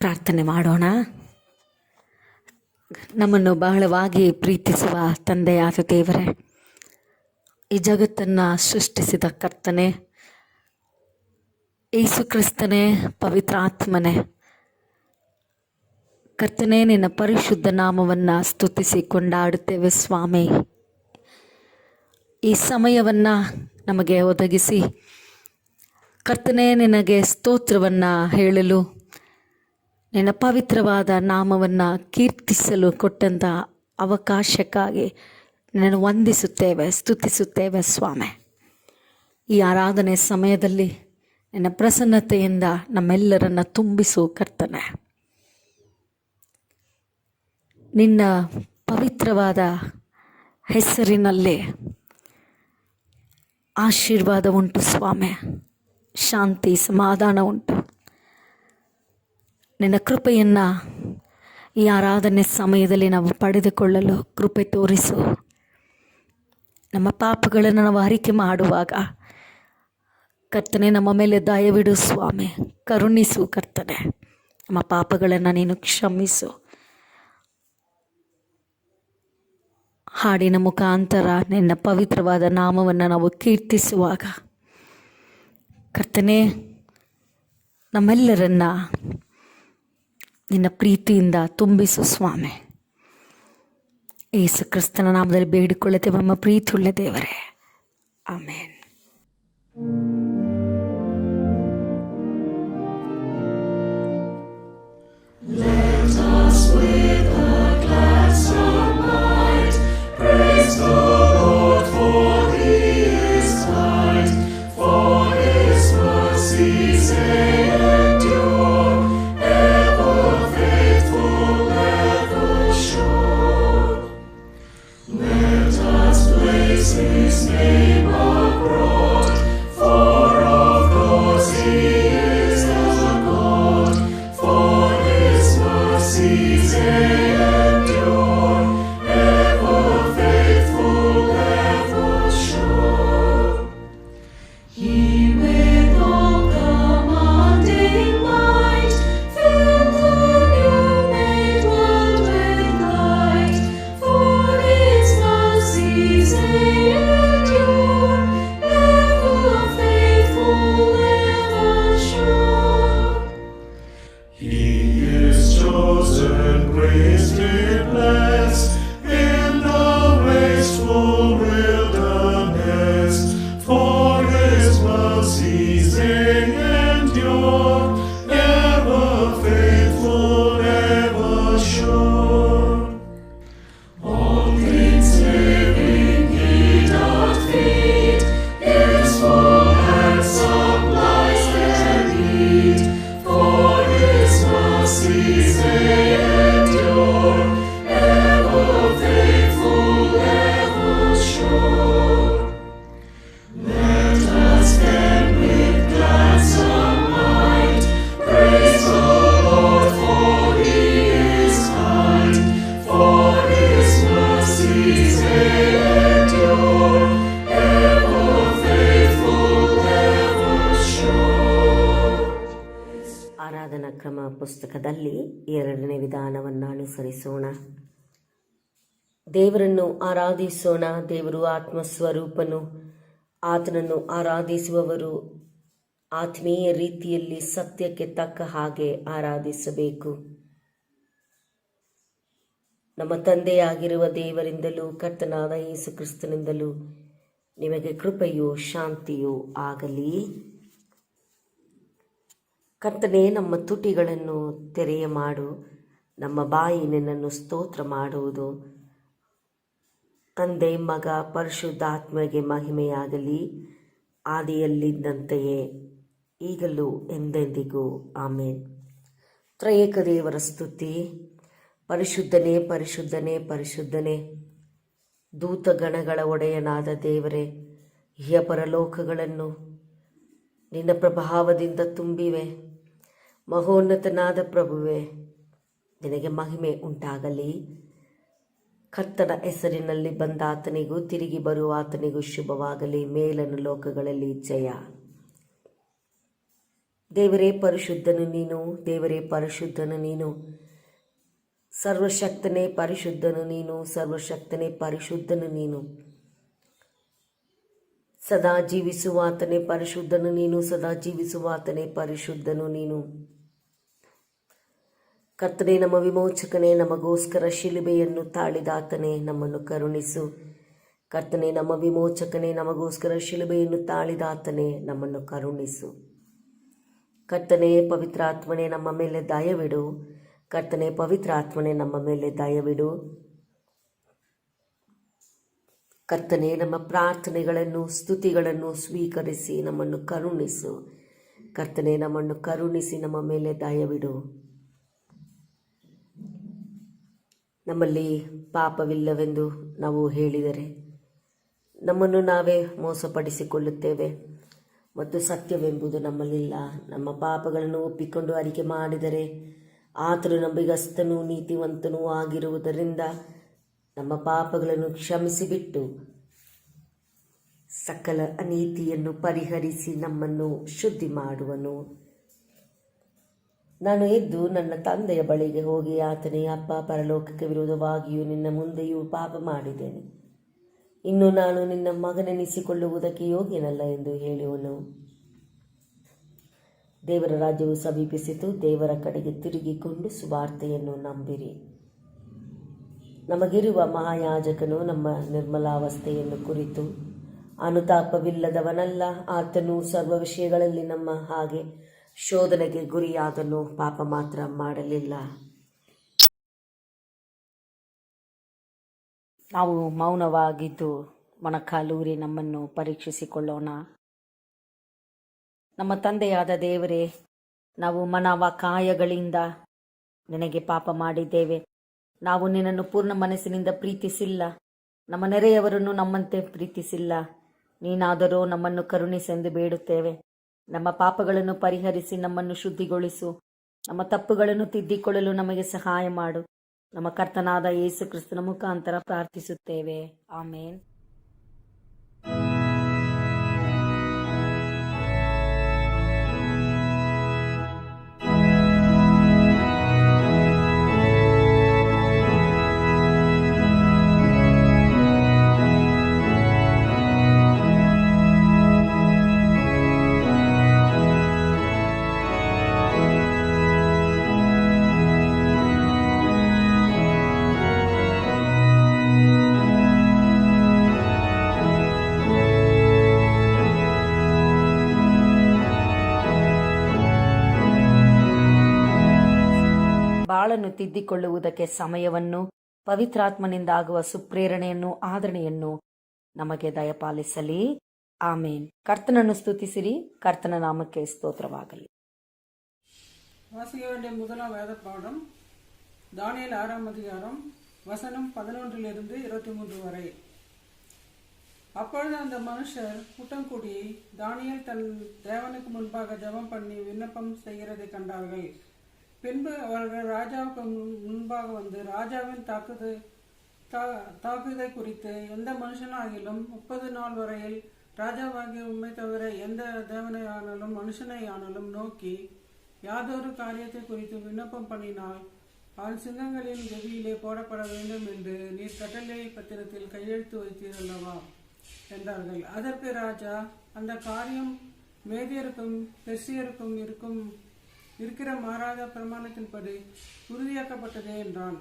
ಪ್ರಾರ್ಥನೆ ಮಾಡೋಣ. ನಮ್ಮನ್ನು ಬಹಳವಾಗಿ ಪ್ರೀತಿಸುವ ತಂದೆಯಾದ ದೇವರೇ, ಈ ಜಗತ್ತನ್ನು ಸೃಷ್ಟಿಸಿದ ಕರ್ತನೆ, ಯೇಸು ಕ್ರಿಸ್ತನೇ, ಪವಿತ್ರ ಆತ್ಮನೇ, ಕರ್ತನೇ, ನಿನ್ನ ಪರಿಶುದ್ಧ ನಾಮವನ್ನು ಸ್ತುತಿಸಿ ಕೊಂಡಾಡುತ್ತೇವೆ ಸ್ವಾಮಿ. ಈ ಸಮಯವನ್ನು ನಮಗೆ ಒದಗಿಸಿ ಕರ್ತನೇ, ನಿನಗೆ ಸ್ತೋತ್ರವನ್ನು ಹೇಳಲು, ನಿನ್ನ ಪವಿತ್ರವಾದ ನಾಮವನ್ನು ಕೀರ್ತಿಸಲು ಕೊಟ್ಟಂಥ ಅವಕಾಶಕ್ಕಾಗಿ ನಿನ್ನನ್ನು ವಂದಿಸುತ್ತೇವೆ, ಸ್ತುತಿಸುತ್ತೇವೆ ಸ್ವಾಮಿ. ಈ ಆರಾಧನೆ ಸಮಯದಲ್ಲಿ ನಿನ್ನ ಪ್ರಸನ್ನತೆಯಿಂದ ನಮ್ಮೆಲ್ಲರನ್ನು ತುಂಬಿಸು ಕರ್ತನೆ. ನಿನ್ನ ಪವಿತ್ರವಾದ ಹೆಸರಿನಲ್ಲಿ ಆಶೀರ್ವಾದ ಉಂಟು ಸ್ವಾಮಿ, ಶಾಂತಿ ಸಮಾಧಾನ ಉಂಟು. ನಿನ್ನ ಕೃಪೆಯನ್ನು ಈ ಆರಾಧನೆ ಸಮಯದಲ್ಲಿ ನಾವು ಪಡೆದುಕೊಳ್ಳಲು ಕೃಪೆ ತೋರಿಸು. ನಮ್ಮ ಪಾಪಗಳನ್ನು ನಾವು ಅರಿಕೆ ಮಾಡುವಾಗ ಕರ್ತನೆ, ನಮ್ಮ ಮೇಲೆ ದಯವಿಡು ಸ್ವಾಮಿ, ಕರುಣಿಸು ಕರ್ತನೆ. ನಮ್ಮ ಪಾಪಗಳನ್ನು ನೀನು ಕ್ಷಮಿಸು. ಹಾಡಿನ ಮುಖಾಂತರ ನಿನ್ನ ಪವಿತ್ರವಾದ ನಾಮವನ್ನು ನಾವು ಕೀರ್ತಿಸುವಾಗ ಕರ್ತನೆ, ನಮ್ಮೆಲ್ಲರನ್ನ ನಿನ್ನ ಪ್ರೀತಿಯಿಂದ ತುಂಬಿಸು ಸ್ವಾಮಿ. ಯೇಸು ಕ್ರಿಸ್ತನ ನಾಮದಲ್ಲಿ ಬೇಡಿಕೊಳ್ಳುತ್ತೇವೆ ನಮ್ಮ ಪ್ರೀತಿಯುಳ್ಳ ದೇವರೇ, ಆಮೇನ್. ಆರಾಧನಾ ಕ್ರಮ ಪುಸ್ತಕದಲ್ಲಿ 2ನೇ ವಿಧಾನವನ್ನು ಅನುಸರಿಸೋಣ. ದೇವರನ್ನು ಆರಾಧಿಸೋಣ. ದೇವರು ಆತ್ಮಸ್ವರೂಪನು. ಆತನನ್ನು ಆರಾಧಿಸುವವರು ಆತ್ಮೀಯ ರೀತಿಯಲ್ಲಿ ಸತ್ಯಕ್ಕೆ ತಕ್ಕ ಹಾಗೆ ಆರಾಧಿಸಬೇಕು. ನಮ್ಮ ತಂದೆಯಾಗಿರುವ ದೇವರಿಂದಲೂ ಕರ್ತನಾದ ಯೇಸು ಕ್ರಿಸ್ತನಿಂದಲೂ ನಿಮಗೆ ಕೃಪೆಯೂ ಶಾಂತಿಯೂ ಆಗಲಿ. ಕರ್ತನೇ, ನಮ್ಮ ತುಟಿಗಳನ್ನು ತೆರೆಯ ಮಾಡು. ನಮ್ಮ ಬಾಯಿ ನಿನ್ನನ್ನು ಸ್ತೋತ್ರ ಮಾಡುವುದು. ತಂದೆ, ಮಗ, ಪರಿಶುದ್ಧಾತ್ಮಗೆ ಮಹಿಮೆಯಾಗಲಿ, ಆದಿಯಲ್ಲಿದ್ದಂತೆಯೇ ಈಗಲೂ ಎಂದೆಂದಿಗೂ ಆಮೇನ್. ತ್ರಯೇಕ ದೇವರ ಸ್ತುತಿ. ಪರಿಶುದ್ಧನೇ, ಪರಿಶುದ್ಧನೇ, ಪರಿಶುದ್ಧನೇ, ದೂತಗಣಗಳ ಒಡೆಯನಾದ ದೇವರೇ, ಪರಲೋಕಗಳನ್ನು ನಿನ್ನ ಪ್ರಭಾವದಿಂದ ತುಂಬಿವೆ. ಮಹೋನ್ನತನಾದ ಪ್ರಭುವೆ, ನಿನಗೆ ಮಹಿಮೆ ಉಂಟಾಗಲಿ. ಕರ್ತನ ಹೆಸರಿನಲ್ಲಿ ಬಂದಾತನಿಗೂ ತಿರುಗಿ ಬರುವ ಆತನಿಗೂ ಶುಭವಾಗಲಿ. ಮೇಲನ ಲೋಕಗಳಲ್ಲಿ ಜಯ. ದೇವರೇ ಪರಿಶುದ್ಧನು ನೀನು, ದೇವರೇ ಪರಿಶುದ್ಧನು ನೀನು, ಸರ್ವಶಕ್ತನೇ ಪರಿಶುದ್ಧನು ನೀನು, ಸರ್ವಶಕ್ತನೇ ಪರಿಶುದ್ಧನು ನೀನು, ಸದಾ ಜೀವಿಸುವಾತನೇ ಪರಿಶುದ್ಧನು ನೀನು, ಸದಾ ಜೀವಿಸುವಾತನೇ ಪರಿಶುದ್ಧನು ನೀನು. ಕರ್ತನೇ ನಮ್ಮ ವಿಮೋಚಕನೇ, ನಮಗೋಸ್ಕರ ಶಿಲುಬೆಯನ್ನು ತಾಳಿದಾತನೇ, ನಮ್ಮನ್ನು ಕರುಣಿಸು. ಕರ್ತನೇ ನಮ್ಮ ವಿಮೋಚಕನೇ, ನಮಗೋಸ್ಕರ ಶಿಲುಬೆಯನ್ನು ತಾಳಿದಾತನೇ, ನಮ್ಮನ್ನು ಕರುಣಿಸು. ಕರ್ತನೇ ಪವಿತ್ರಾತ್ಮನೇ ನಮ್ಮ ಮೇಲೆ ದಯವಿಡು. ಕರ್ತನೇ ಪವಿತ್ರಾತ್ಮನೇ ನಮ್ಮ ಮೇಲೆ ದಯವಿಡು. ಕರ್ತನೇ ನಮ್ಮ ಪ್ರಾರ್ಥನೆಗಳನ್ನು ಸ್ತುತಿಗಳನ್ನು ಸ್ವೀಕರಿಸಿ ನಮ್ಮನ್ನು ಕರುಣಿಸು. ಕರ್ತನೇ ನಮ್ಮನ್ನು ಕರುಣಿಸಿ ನಮ್ಮ ಮೇಲೆ ದಯವಿಡು. ನಮ್ಮಲ್ಲಿ ಪಾಪವಿಲ್ಲವೆಂದು ನಾವು ಹೇಳಿದರೆ ನಮ್ಮನ್ನು ನಾವೇ ಮೋಸಪಡಿಸಿಕೊಳ್ಳುತ್ತೇವೆ ಮತ್ತು ಸತ್ಯವೆಂಬುದು ನಮ್ಮಲ್ಲಿಲ್ಲ. ನಮ್ಮ ಪಾಪಗಳನ್ನು ಒಪ್ಪಿಕೊಂಡು ಅರಿಕೆ ಮಾಡಿದರೆ ಆತನು ನಂಬಿಗಸ್ತನೂ ನೀತಿವಂತನೂ ಆಗಿರುವುದರಿಂದ ನಮ್ಮ ಪಾಪಗಳನ್ನು ಕ್ಷಮಿಸಿಬಿಟ್ಟು ಸಕಲ ಅನೀತಿಯನ್ನು ಪರಿಹರಿಸಿ ನಮ್ಮನ್ನು ಶುದ್ಧಿ ಮಾಡುವನು. ನಾನು ಎದ್ದು ನನ್ನ ತಂದೆಯ ಬಳಿಗೆ ಹೋಗಿ ಆತನೇ, ಅಪ್ಪ, ಪರಲೋಕಕ್ಕೆ ವಿರೋಧವಾಗಿಯೂ ನಿನ್ನ ಮುಂದೆಯೂ ಪಾಪ ಮಾಡಿದ್ದೇನೆ, ಇನ್ನು ನಾನು ನಿನ್ನ ಮಗನೆನಿಸಿಕೊಳ್ಳುವುದಕ್ಕೆ ಯೋಗ್ಯನಲ್ಲ ಎಂದು ಹೇಳುವನು. ದೇವರ ರಾಜ್ಯವು ಸಮೀಪಿಸಿತು, ದೇವರ ಕಡೆಗೆ ತಿರುಗಿಕೊಂಡು ಸುವಾರ್ತೆಯನ್ನು ನಂಬಿರಿ. ನಮಗಿರುವ ಮಹಾಯಾಜಕನು ನಮ್ಮ ನಿರ್ಮಲಾವಸ್ಥೆಯನ್ನು ಕುರಿತು ಅನುತಾಪವಿಲ್ಲದವನಲ್ಲ. ಆತನು ಸರ್ವ ವಿಷಯಗಳಲ್ಲಿ ನಮ್ಮ ಹಾಗೆ ಶೋಧನೆಗೆ ಗುರಿಯಾದನು, ಪಾಪ ಮಾತ್ರ ಮಾಡಲಿಲ್ಲ. ನಾವು ಮೌನವಾಗಿದ್ದು ಮೊಣಕಾಲೂರಿ ನಮ್ಮನ್ನು ಪರೀಕ್ಷಿಸಿಕೊಳ್ಳೋಣ. ನಮ್ಮ ತಂದೆಯಾದ ದೇವರೇ, ನಾವು ಮನವ ಕಾಯಗಳಿಂದ ನಿನಗೆ ಪಾಪ ಮಾಡಿದ್ದೇವೆ. ನಾವು ನಿನ್ನನ್ನು ಪೂರ್ಣ ಮನಸ್ಸಿನಿಂದ ಪ್ರೀತಿಸಿಲ್ಲ, ನಮ್ಮ ನೆರೆಯವರನ್ನು ನಮ್ಮಂತೆ ಪ್ರೀತಿಸಿಲ್ಲ. ನೀನಾದರೂ ನಮ್ಮನ್ನು ಕರುಣಿಸೆಂದು ಬೇಡುತ್ತೇವೆ. ನಮ್ಮ ಪಾಪಗಳನ್ನು ಪರಿಹರಿಸಿ ನಮ್ಮನ್ನು ಶುದ್ಧಿಗೊಳಿಸು. ನಮ್ಮ ತಪ್ಪುಗಳನ್ನು ತಿದ್ದಿಕೊಳ್ಳಲು ನಮಗೆ ಸಹಾಯ ಮಾಡು. ನಮ್ಮ ಕರ್ತನಾದ ಯೇಸು ಕ್ರಿಸ್ತನ ಮುಖಾಂತರ ಪ್ರಾರ್ಥಿಸುತ್ತೇವೆ, ಆಮೇನ್. ಬಾಳನ್ನು ತಿದ್ದಿಕೊಳ್ಳುವುದಕ್ಕೆ ಸಮಯವನ್ನು, ಪವಿತ್ರಾತ್ಮನಿಂದಾಗುವ ಸುಪ್ರೇರಣೆಯನ್ನು, ಆದರಣೆಯನ್ನು ನಮಗೆ ದಯಪಾಲಿಸಲಿ, ಆಮೇನ್. ಕರ್ತನನ್ನು ಸ್ತುತಿಸಿರಿ. கர்த்தன நாமಕ್ಕೆ ஸ்தோத்திரமாகಲಿ. வாசிக்க வேண்டிய முதலாம் வேத பாடம் தானியேல் 6ஆம் அதிகாரம் வசனம் 11 23 வரை. அப்பொழுது அந்த மனுஷர் கூட்டம் கூடி தானியேல் தன் தேவனுக்கு முன்பாக ஜெபம் பண்ணி விண்ணப்பம் செய்கிறதை கண்டார்கள். பின்பு அவர்கள் ராஜாவுக்கு முன்பாக வந்து, ராஜாவின் தாக்குதை குறித்து எந்த மனுஷனாகிலும் 30 நாள் வரையில் ராஜாவாகிய உண்மை தவிர எந்த தேவனை ஆனாலும் மனுஷனை ஆனாலும் நோக்கி யாதொரு காரியத்தை குறித்து விண்ணப்பம் பண்ணினால் அவன் சிங்கங்களின் கெபியிலே போடப்பட வேண்டும் என்று நீர் கட்டளை பத்திரத்தில் கையெழுத்து வைத்தீரல்லவா என்றார்கள். அதற்கு ராஜா, அந்த காரியம் மேதியருக்கும் பெர்சியருக்கும் இருக்கிற மாறாத பிரமாணத்தின்படி உறுதியாக்கப்பட்டதே என்றான்.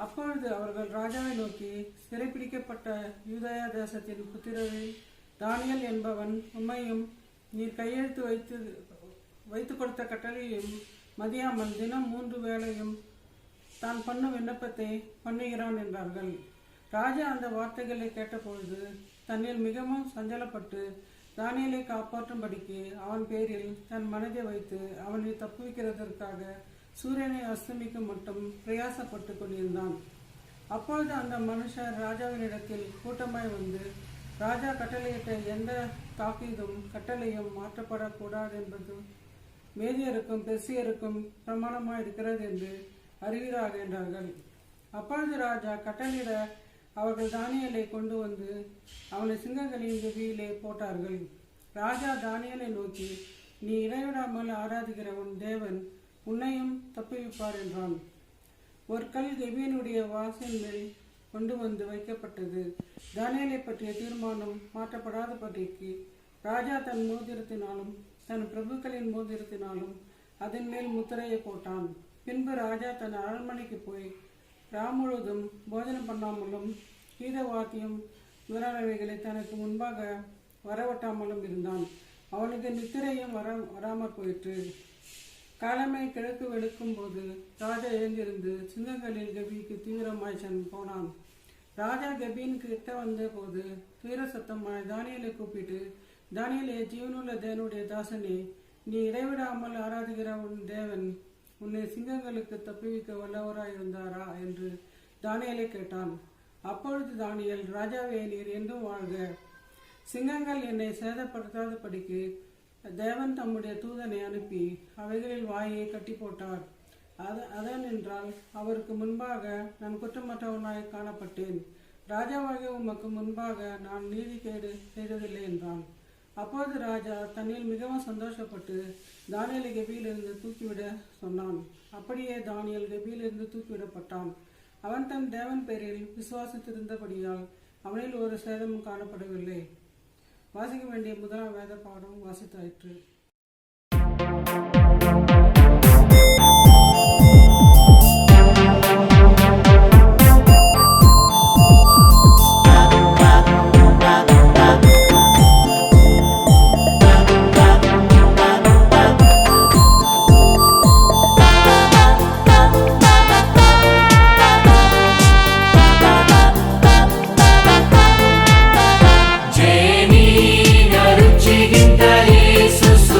அப்பொழுது அவர்கள் ராஜாவை நோக்கி, சிறைப்பிடிக்கப்பட்ட யூதயா தேசத்தின் புத்திரரில் தானியேல் என்பவன் உம்மையும் நீர் கையெழுத்து வைத்து கொடுத்த கட்டளையும் மதியாமல் தினம் 3 வேளையும் தான் பண்ணும் விண்ணப்பத்தை பண்ணுகிறான் என்றார்கள். ராஜா அந்த வார்த்தைகளை கேட்டபொழுது தன்னில் மிகவும் சஞ்சலப்பட்டு தானியேலை காப்பாற்றும்படிக்கு அவன் பேரில் தன் மனதை வைத்து அவனை தப்புவிக்கிறதற்காக சூரியனை அஸ்தமிக்கும் மட்டும் பிரயாசப்பட்டு கொண்டிருந்தான். அப்பொழுது அந்த மனுஷர் ராஜாவினிடத்தில் கூட்டமாய் வந்து, ராஜா கட்டளையிட்ட எந்த தாக்கீதும் கட்டளையும் மாற்றப்படக்கூடாது என்பதும் மேதியருக்கும் பெர்சியருக்கும் பிரமாணமாய் இருக்கிறது என்று அறிவீராக என்றார்கள். அப்பொழுது ராஜா கட்டளையிட அவர்கள் தானியேலை கொண்டு வந்து அவனை சிங்கங்களின் கெபியிலே போட்டார்கள். ராஜா தானியேலை நோக்கி, நீ இடைவிடாமல் ஆராதிக்கிற உன் தேவன் உன்னையும் தப்புவிப்பார் என்றான். ஒரு கல் கெபியனுடைய வாசல் மேல் கொண்டு வந்து வைக்கப்பட்டது. தானியேலை பற்றிய தீர்மானம் மாற்றப்படாதபடிக்கு ராஜா தன் மோதிரத்தினாலும் தன் பிரபுக்களின் மோதிரத்தினாலும் அதன் மேல் முத்திரையை போட்டான். பின்பு ராஜா தன் அரண்மனைக்கு போய் முழுவதும் போஜனம் பண்ணாமலும் கீத வாத்தியம் முதலானவைகளை தனக்கு முன்பாக வரவட்டாமலும் இருந்தான். அவனுக்கு நித்திரையும் வராமற் போயிற்று. காலமே கிழக்கு வெளுக்கும் போது ராஜா எழுந்திருந்து சிங்கங்களில் கபிக்கு தீவிரமாய் போனான். ராஜா கபியின் கிட்ட வந்த போது தீவிர சத்தமாய் தானியேலை கூப்பிட்டு, தானியேலே, ஜீவனுள்ள தேவனுடைய தாசனே, நீ இடைவிடாமல் ஆராதிக்கிற உன் தேவன் உன்னை சிங்கங்களுக்கு தப்புவிக்க வல்லவராயிருந்தாரா என்று தானியேலை கேட்டான். அப்பொழுது தானியேல், ராஜாவே, நீர் என்றும் வாழ்க. சிங்கங்கள் என்னை சேதப்படுத்தாதபடிக்கு தேவன் தம்முடைய தூதனை அனுப்பி அவைகளில் வாயை கட்டி போட்டார். அதனென்றால் அவருக்கு முன்பாக நான் குற்றமற்றவனாய் காணப்பட்டேன். ராஜாவாகிய உமக்கு முன்பாக நான் நீதிகேடு செய்ததில்லை என்றான். அப்போது ராஜா தன்னில் மிகவும் சந்தோஷப்பட்டு தானியேலை கெபியிலிருந்து தூக்கிவிட சொன்னான். அப்படியே தானியேல் கெபியிலிருந்து தூக்கிவிடப்பட்டான். அவன் தன் தேவன் பேரில் விசுவாசித்திருந்தபடியால் அவனில் ஒரு சேதமும் காணப்படவில்லை. வாசிக்க வேண்டிய முதலாம் வேத பாடம் வாசித்தாயிற்று. Jenny, Naruchi, Gintali, Susu.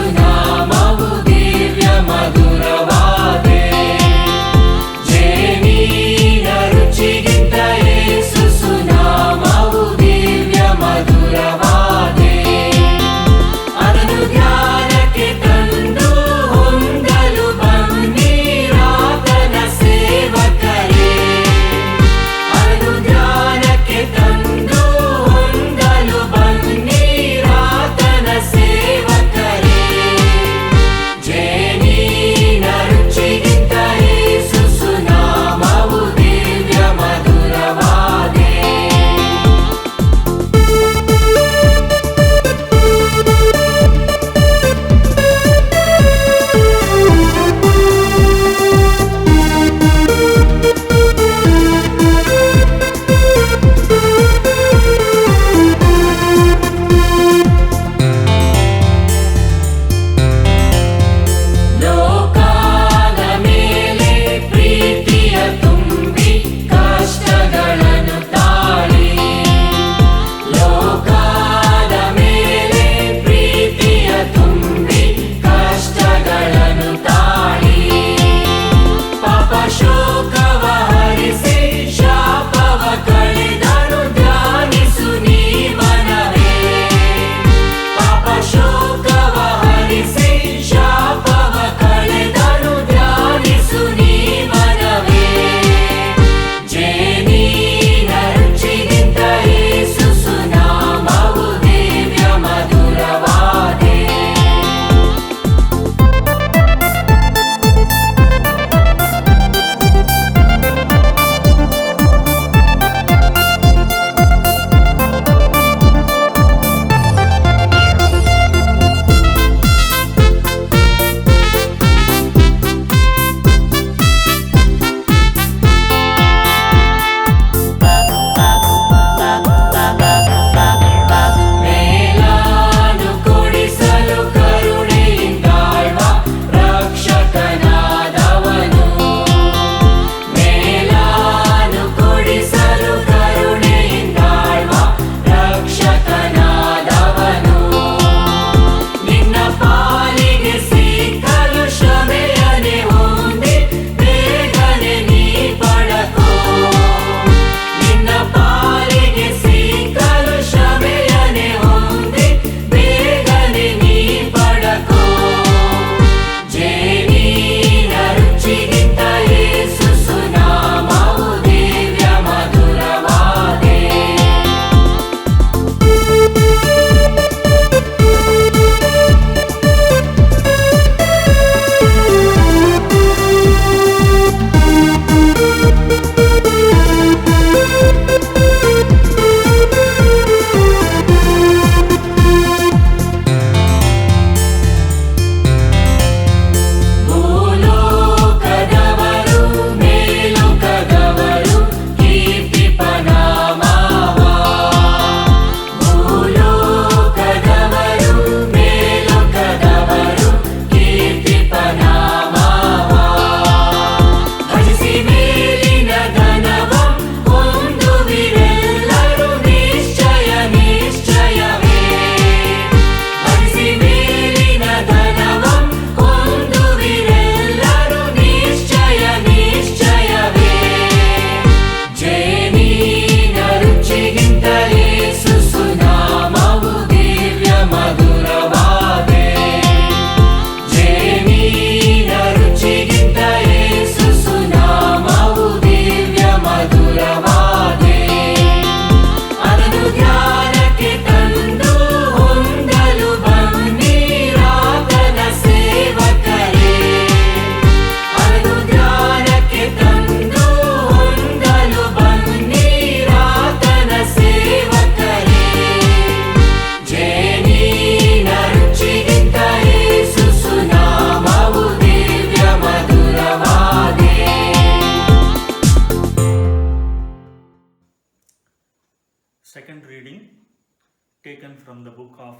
taken from the book of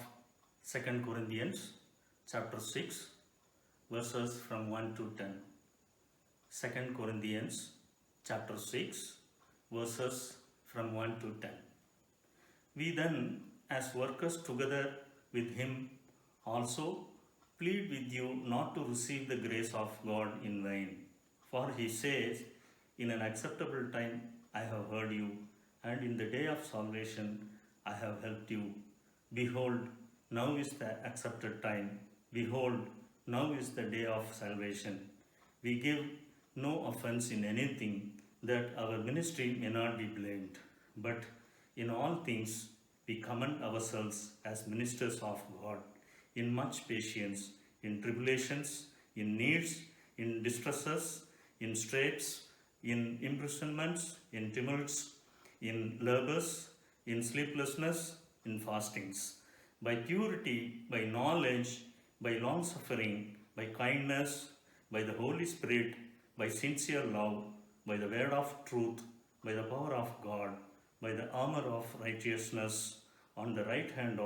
2 Corinthians chapter 6 verses from 1 to 10. 2 Corinthians chapter 6 verses from 1 to 10. We then, as workers together with him, also plead with you not to receive the grace of God in vain. For he says, in an acceptable time I have heard you, and in the day of salvation I have helped you. Behold, now is the accepted time. Behold, now is the day of salvation. We give no offense in anything, that our ministry may not be blamed. But in all things we commend ourselves as ministers of God, in much patience, in tribulations, in needs, in distresses, in straits, in imprisonments, in tumults, in labors, in sleeplessness, in fastings, by purity, by knowledge, by long suffering, by kindness, by the Holy Spirit, by sincere love, by the word of truth, by the power of God, by the armor of righteousness on the right hand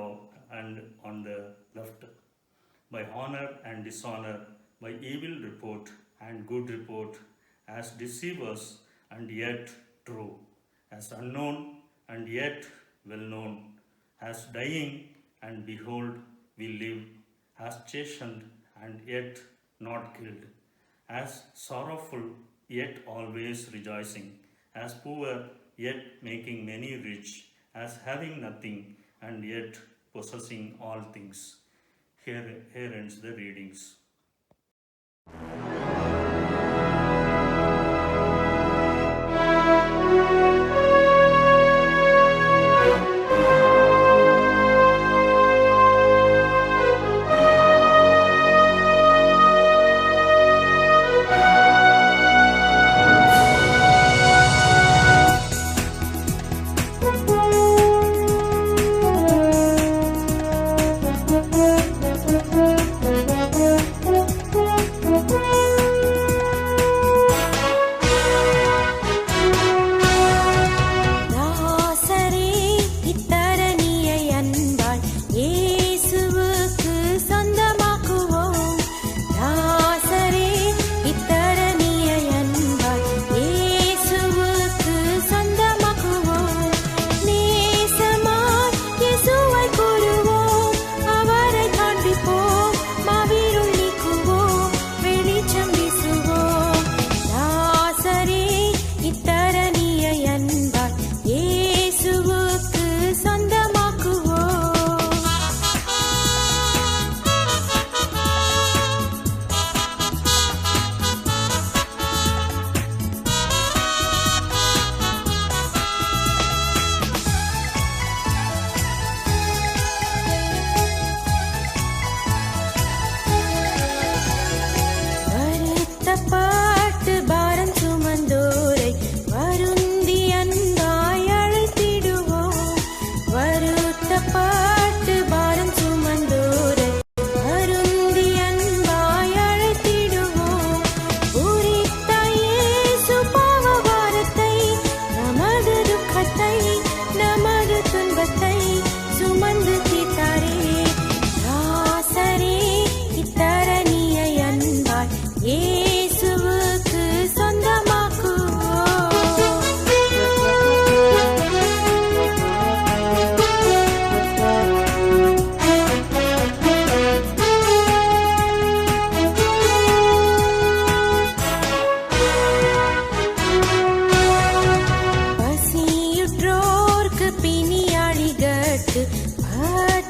and on the left, by honor and dishonor, by evil report and good report, as deceivers and yet true, as unknown and yet well known, as dying and behold we live, as chastened and yet not killed, as sorrowful yet always rejoicing, as poor yet making many rich, as having nothing and yet possessing all things. Here ends the readings.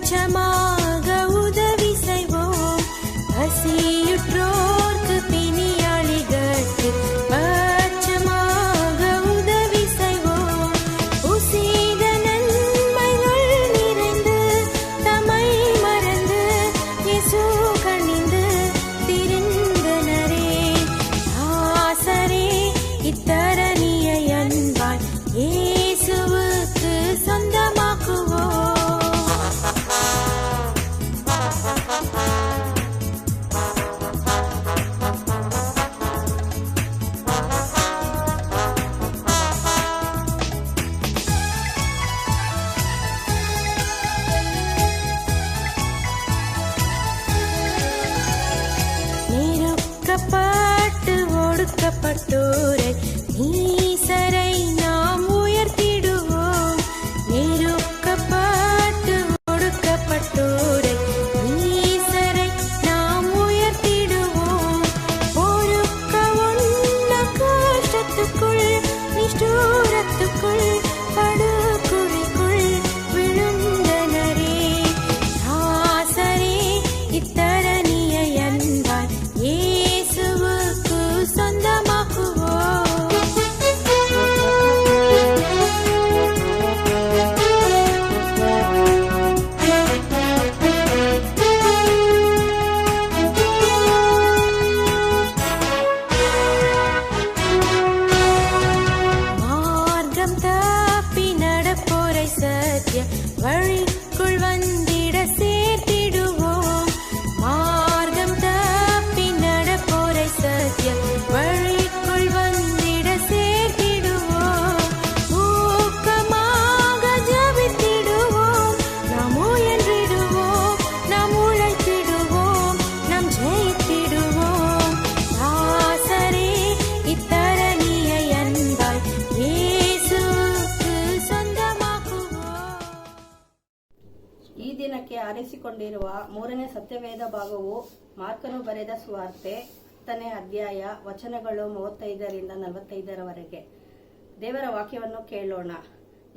பட்சமாக உதவி செய்வோம். பசியுற்றோர்க்கு பிணி ஒடுக்கப்பட்டோரை நீசரை நாம் உயர்த்திடுவோம். நெருக்கப்பட்டு ஒடுக்கப்பட்டோரை நீசரை நாம் உயர்த்திடுவோம். பொறுக்க உள்ள கஷ்டத்துக்குள் நிஷ்டூரத்துக்குள் படுகுழிக்குள் விழுந்தனரே தாசரே இத்தரணியை அன்பாய் இயேசுவுக்கு சொந்தமாக்குவோம். மார்க்கம் தப்பி நடப்போரை சத்திய வழிக்குள் வந்திட சேர்த்திடுவோம். மார்க்கம் தப்பி நடப்போரை சத்திய வழிக்குள் வந்திட சேர்த்திடுவோம். ஊக்கமாக ஜெபித்திடுவோம். நாம் முயன்றிடுவோம். நாம் உழைத்திடுவோம். நாம் ஜெயித்திடுவோம். தாசரே இத்தரணியை அன்பாய் இயேசுவுக்கு சொந்தமாக்குவோம். ಈ ದಿನಕ್ಕೆ ಆರಿಸಿಕೊಂಡಿರುವ ಮೂರನೇ ಸತ್ಯವೇದ ಭಾಗವು ಮಾರ್ಕನು ಬರೆದ ಸುವಾರ್ತೆ 10ನೇ ಅಧ್ಯಾಯ ವಚನಗಳು 35ರಿಂದ 45ರವರೆಗೆ. ದೇವರ ವಾಕ್ಯವನ್ನು ಕೇಳೋಣ.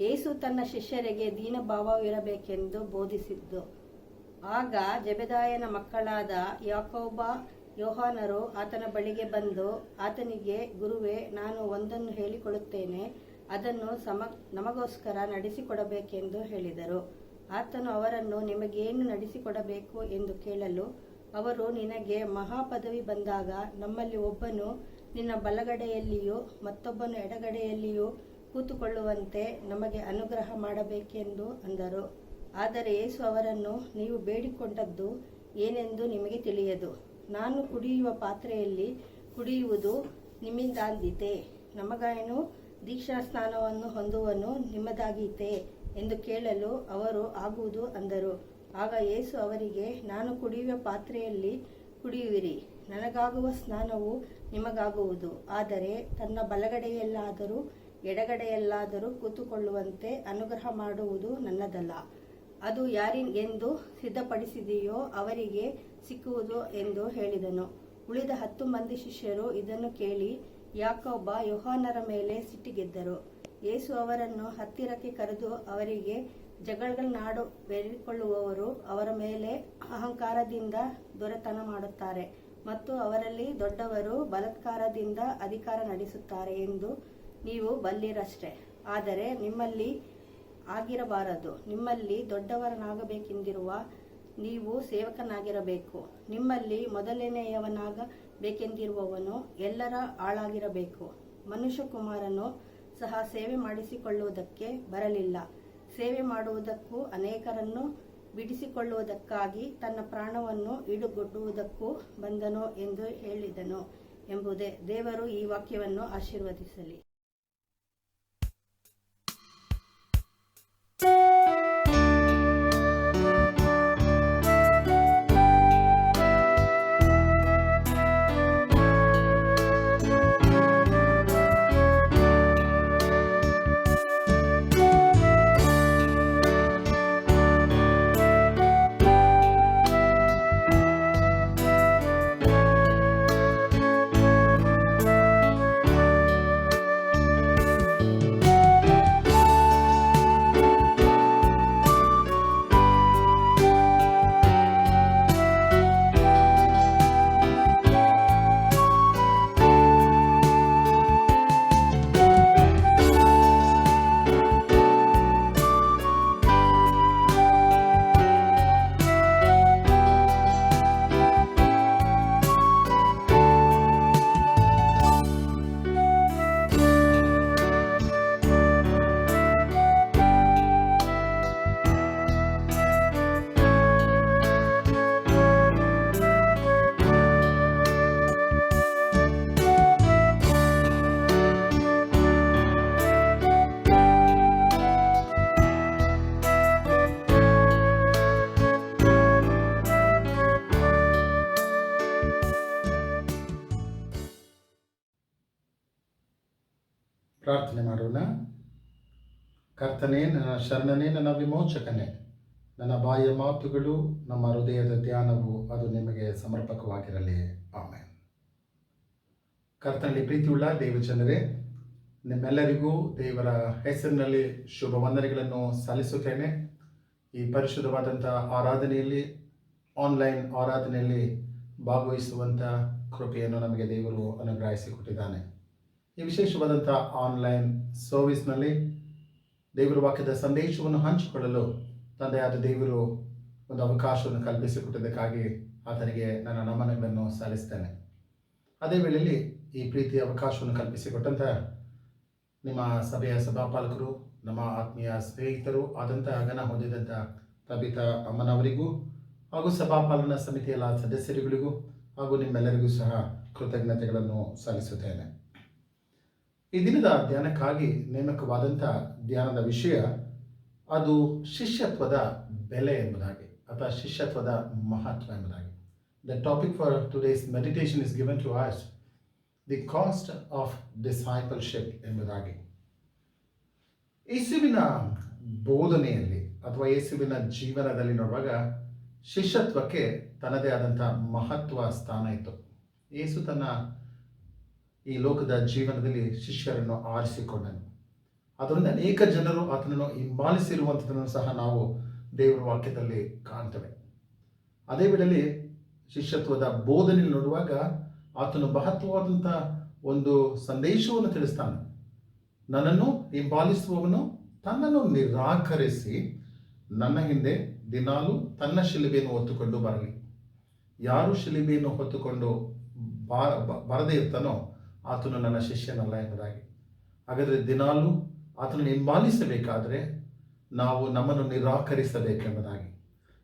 ಯೇಸು ತನ್ನ ಶಿಷ್ಯರಿಗೆ ದೀನಭಾವವಿರಬೇಕೆಂದು ಬೋಧಿಸಿದ್ದು. ಆಗ ಜೆಬೆದಾಯನ ಮಕ್ಕಳಾದ ಯಾಕೋಬ ಯೋಹಾನರು ಆತನ ಬಳಿಗೆ ಬಂದು ಆತನಿಗೆ, ಗುರುವೇ, ನಾನು ಒಂದನ್ನು ಹೇಳಿಕೊಳ್ಳುತ್ತೇನೆ, ಅದನ್ನು ನಮಗೋಸ್ಕರ ನಡೆಸಿಕೊಡಬೇಕೆಂದು ಹೇಳಿದರು. ಆತನು ಅವರನ್ನು, ನಿಮಗೇನು ನಡೆಸಿಕೊಡಬೇಕು ಎಂದು ಕೇಳಲು ಅವರು, ನಿನಗೆ ಮಹಾಪದವಿ ಬಂದಾಗ ನಮ್ಮಲ್ಲಿ ಒಬ್ಬನು ನಿನ್ನ ಬಲಗಡೆಯಲ್ಲಿಯೂ ಮತ್ತೊಬ್ಬನು ಎಡಗಡೆಯಲ್ಲಿಯೂ ಕೂತುಕೊಳ್ಳುವಂತೆ ನಮಗೆ ಅನುಗ್ರಹ ಮಾಡಬೇಕೆಂದು ಅಂದರು. ಆದರೆ ಯೇಸು ಅವರನ್ನು, ನೀವು ಬೇಡಿಕೊಂಡದ್ದು ಏನೆಂದು ನಿಮಗೆ ತಿಳಿಯದು. ನಾನು ಕುಡಿಯುವ ಪಾತ್ರೆಯಲ್ಲಿ ಕುಡಿಯುವುದು ನಿಮ್ಮಿಂದಾದೀತೆ. ನಮಗೇನು ದೀಕ್ಷಾ ಸ್ನಾನವನ್ನು ಹೊಂದುವನು ನಿಮ್ಮದಾಗೀತೆ ಎಂದು ಕೇಳಲು ಅವರು, ಆಗುವುದು ಅಂದರು. ಆಗ ಯೇಸು ಅವರಿಗೆ, ನಾನು ಕುಡಿಯುವ ಪಾತ್ರೆಯಲ್ಲಿ ಕುಡಿಯುವಿರಿ, ನನಗಾಗುವ ಸ್ನಾನವು ನಿಮಗಾಗುವುದು. ಆದರೆ ತನ್ನ ಬಲಗಡೆಯಲ್ಲಾದರೂ ಎಡಗಡೆಯಲ್ಲಾದರೂ ಕೂತುಕೊಳ್ಳುವಂತೆ ಅನುಗ್ರಹ ಮಾಡುವುದು ನನ್ನದಲ್ಲ. ಅದು ಯಾರಿಗೆಂದು ಸಿದ್ಧಪಡಿಸಿದೆಯೋ ಅವರಿಗೆ ಸಿಕ್ಕುವುದು ಎಂದು ಹೇಳಿದನು. ಉಳಿದ 10 ಮಂದಿ ಶಿಷ್ಯರು ಇದನ್ನು ಕೇಳಿ ಯಾಕೋಬ ಯೋಹಾನರ ಮೇಲೆ ಸಿಟ್ಟಿಗೆದ್ದರು. ಯೇಸು ಅವರನ್ನು ಹತ್ತಿರಕ್ಕೆ ಕರೆದು ಅವರಿಗೆ, ಜಗಳಗಳನ್ನಾಡು ಬೇಡಿಕೊಳ್ಳುವವರು ಅವರ ಮೇಲೆ ಅಹಂಕಾರದಿಂದ ದೊರೆತನ ಮಾಡುತ್ತಾರೆ ಮತ್ತು ಅವರಲ್ಲಿ ದೊಡ್ಡವರು ಬಲಾತ್ಕಾರದಿಂದ ಅಧಿಕಾರ ನಡೆಸುತ್ತಾರೆ ಎಂದು ನೀವು ಬಲ್ಲಿರಷ್ಟೇ. ಆದರೆ ನಿಮ್ಮಲ್ಲಿ ಆಗಿರಬಾರದು. ನಿಮ್ಮಲ್ಲಿ ದೊಡ್ಡವನಾಗಬೇಕೆಂದಿರುವ ನೀವು ಸೇವಕನಾಗಿರಬೇಕು. ನಿಮ್ಮಲ್ಲಿ ಮೊದಲನೆಯವನಾಗಬೇಕೆಂದಿರುವವನು ಎಲ್ಲರ ಆಳಾಗಿರಬೇಕು. ಮನುಷ್ಯಕುಮಾರನು ಸಹ ಸೇವೆ ಮಾಡಿಸಿಕೊಳ್ಳುವುದಕ್ಕೆ ಬರಲಿಲ್ಲ, ಸೇವೆ ಮಾಡುವುದಕ್ಕೂ ಅನೇಕರನ್ನು ಬಿಡಿಸಿಕೊಳ್ಳುವುದಕ್ಕಾಗಿ ತನ್ನ ಪ್ರಾಣವನ್ನು ಈಡುಗೊಡುವುದಕ್ಕೂ ಬಂದನು ಎಂದು ಹೇಳಿದನು ಎಂಬುದೇ. ದೇವರು ಈ ವಾಕ್ಯವನ್ನು ಆಶೀರ್ವದಿಸಲಿ. ಪ್ರಾರ್ಥನೆ ಮಾಡೋಣ. ಕರ್ತನೇ, ನನ್ನ ಶರಣನೇ, ನನ್ನ ವಿಮೋಚಕನೇ, ನನ್ನ ಬಾಯಿಯ ಮಾತುಗಳು, ನಮ್ಮ ಹೃದಯದ ಧ್ಯಾನವು ಅದು ನಿಮಗೆ ಸಮರ್ಪಕವಾಗಿರಲಿ. ಆಮೇಲೆ ಕರ್ತನಲ್ಲಿ ಪ್ರೀತಿಯುಳ್ಳ ದೇವಜನರೇ, ನಿಮ್ಮೆಲ್ಲರಿಗೂ ದೇವರ ಹೆಸರಿನಲ್ಲಿ ಶುಭ ವಂದನೆಗಳನ್ನು ಸಲ್ಲಿಸುತ್ತೇನೆ. ಈ ಪರಿಶುದ್ಧವಾದಂಥ ಆರಾಧನೆಯಲ್ಲಿ, ಆನ್ಲೈನ್ ಆರಾಧನೆಯಲ್ಲಿ ಭಾಗವಹಿಸುವಂಥ ಕೃಪೆಯನ್ನು ನಮಗೆ ದೇವರು ಅನುಗ್ರಹಿಸಿಕೊಟ್ಟಿದ್ದಾನೆ. ಈ ವಿಶೇಷವಾದಂಥ ಆನ್ಲೈನ್ ಸರ್ವಿಸ್ನಲ್ಲಿ ದೇವರ ವಾಕ್ಯದ ಸಂದೇಶವನ್ನು ಹಂಚಿಕೊಳ್ಳಲು ತಂದೆಯಾದ ದೇವರು ಒಂದು ಅವಕಾಶವನ್ನು ಕಲ್ಪಿಸಿಕೊಟ್ಟಿದ್ದಕ್ಕಾಗಿ ಆತನಿಗೆ ನನ್ನ ನಮನಗಳನ್ನು ಸಲ್ಲಿಸ್ತೇನೆ. ಅದೇ ವೇಳೆಯಲ್ಲಿ ಈ ಪ್ರೀತಿಯ ಅವಕಾಶವನ್ನು ಕಲ್ಪಿಸಿಕೊಟ್ಟಂಥ ನಿಮ್ಮ ಸಭೆಯ ಸಭಾಪಾಲಕರು, ನಮ್ಮ ಆತ್ಮೀಯ ಸ್ನೇಹಿತರು ಆದಂಥ ಘನ ಹೊಂದಿದಂಥ ತಬಿತಾ ಅಮ್ಮನವರಿಗೂ ಹಾಗೂ ಸಭಾಪಾಲನಾ ಸಮಿತಿಯ ಎಲ್ಲ ಸದಸ್ಯರುಗಳಿಗೂ ಹಾಗೂ ನಿಮ್ಮೆಲ್ಲರಿಗೂ ಸಹ ಕೃತಜ್ಞತೆಗಳನ್ನು ಸಲ್ಲಿಸುತ್ತೇನೆ. ಈ ದಿನದ ಧ್ಯಾನಕ್ಕಾಗಿ ನೇಮಕವಾದಂಥ ಧ್ಯಾನದ ವಿಷಯ ಅದು ಶಿಷ್ಯತ್ವದ ಬೆಲೆ ಎಂಬುದಾಗಿ ಅಥವಾ ಶಿಷ್ಯತ್ವದ ಮಹತ್ವ ಎಂಬುದಾಗಿ. The topic for today's meditation is given to us the cost of discipleship ಎಂಬುದಾಗಿ. ಯೇಸುವಿನ ಬೋಧನೆಯಲ್ಲಿ ಅಥವಾ ಯೇಸುವಿನ ಜೀವನದಲ್ಲಿ ನೋಡುವಾಗ ಶಿಷ್ಯತ್ವಕ್ಕೆ ತನ್ನದೇ ಆದಂಥ ಮಹತ್ವ ಸ್ಥಾನ ಇತ್ತು. ಯೇಸು ತನ್ನ ಈ ಲೋಕದ ಜೀವನದಲ್ಲಿ ಶಿಷ್ಯರನ್ನು ಆರಿಸಿಕೊಂಡನು. ಅದರಿಂದ ಅನೇಕ ಜನರು ಆತನನ್ನು ಹಿಂಬಾಲಿಸಿರುವಂಥದ್ದನ್ನು ಸಹ ನಾವು ದೇವರ ವಾಕ್ಯದಲ್ಲಿ ಕಾಣ್ತೇವೆ. ಅದೇ ವೇಳೆಯಲ್ಲಿ ಶಿಷ್ಯತ್ವದ ಬೋಧನೆಯಲ್ಲಿ ನೋಡುವಾಗ ಆತನು ಮಹತ್ವವಾದಂಥ ಒಂದು ಸಂದೇಶವನ್ನು ತಿಳಿಸ್ತಾನೆ. ನನ್ನನ್ನು ಹಿಂಬಾಲಿಸುವವನು ತನ್ನನ್ನು ನಿರಾಕರಿಸಿ ನನ್ನ ಹಿಂದೆ ದಿನಾಲು ತನ್ನ ಶಿಲುಬೆಯನ್ನು ಹೊತ್ತುಕೊಂಡು ಬರಲಿ. ಯಾರು ಶಿಲುಬೆಯನ್ನು ಹೊತ್ತುಕೊಂಡು ಬರದೇ ಇರ್ತಾನೋ ಆತನು ನನ್ನ ಶಿಷ್ಯನಲ್ಲ ಎಂಬುದಾಗಿ. ಹಾಗಾದರೆ ದಿನಾಲು ಆತನನ್ನು ಹಿಂಬಾಲಿಸಬೇಕಾದರೆ ನಾವು ನಮ್ಮನ್ನು ನಿರಾಕರಿಸಬೇಕೆಂಬುದಾಗಿ.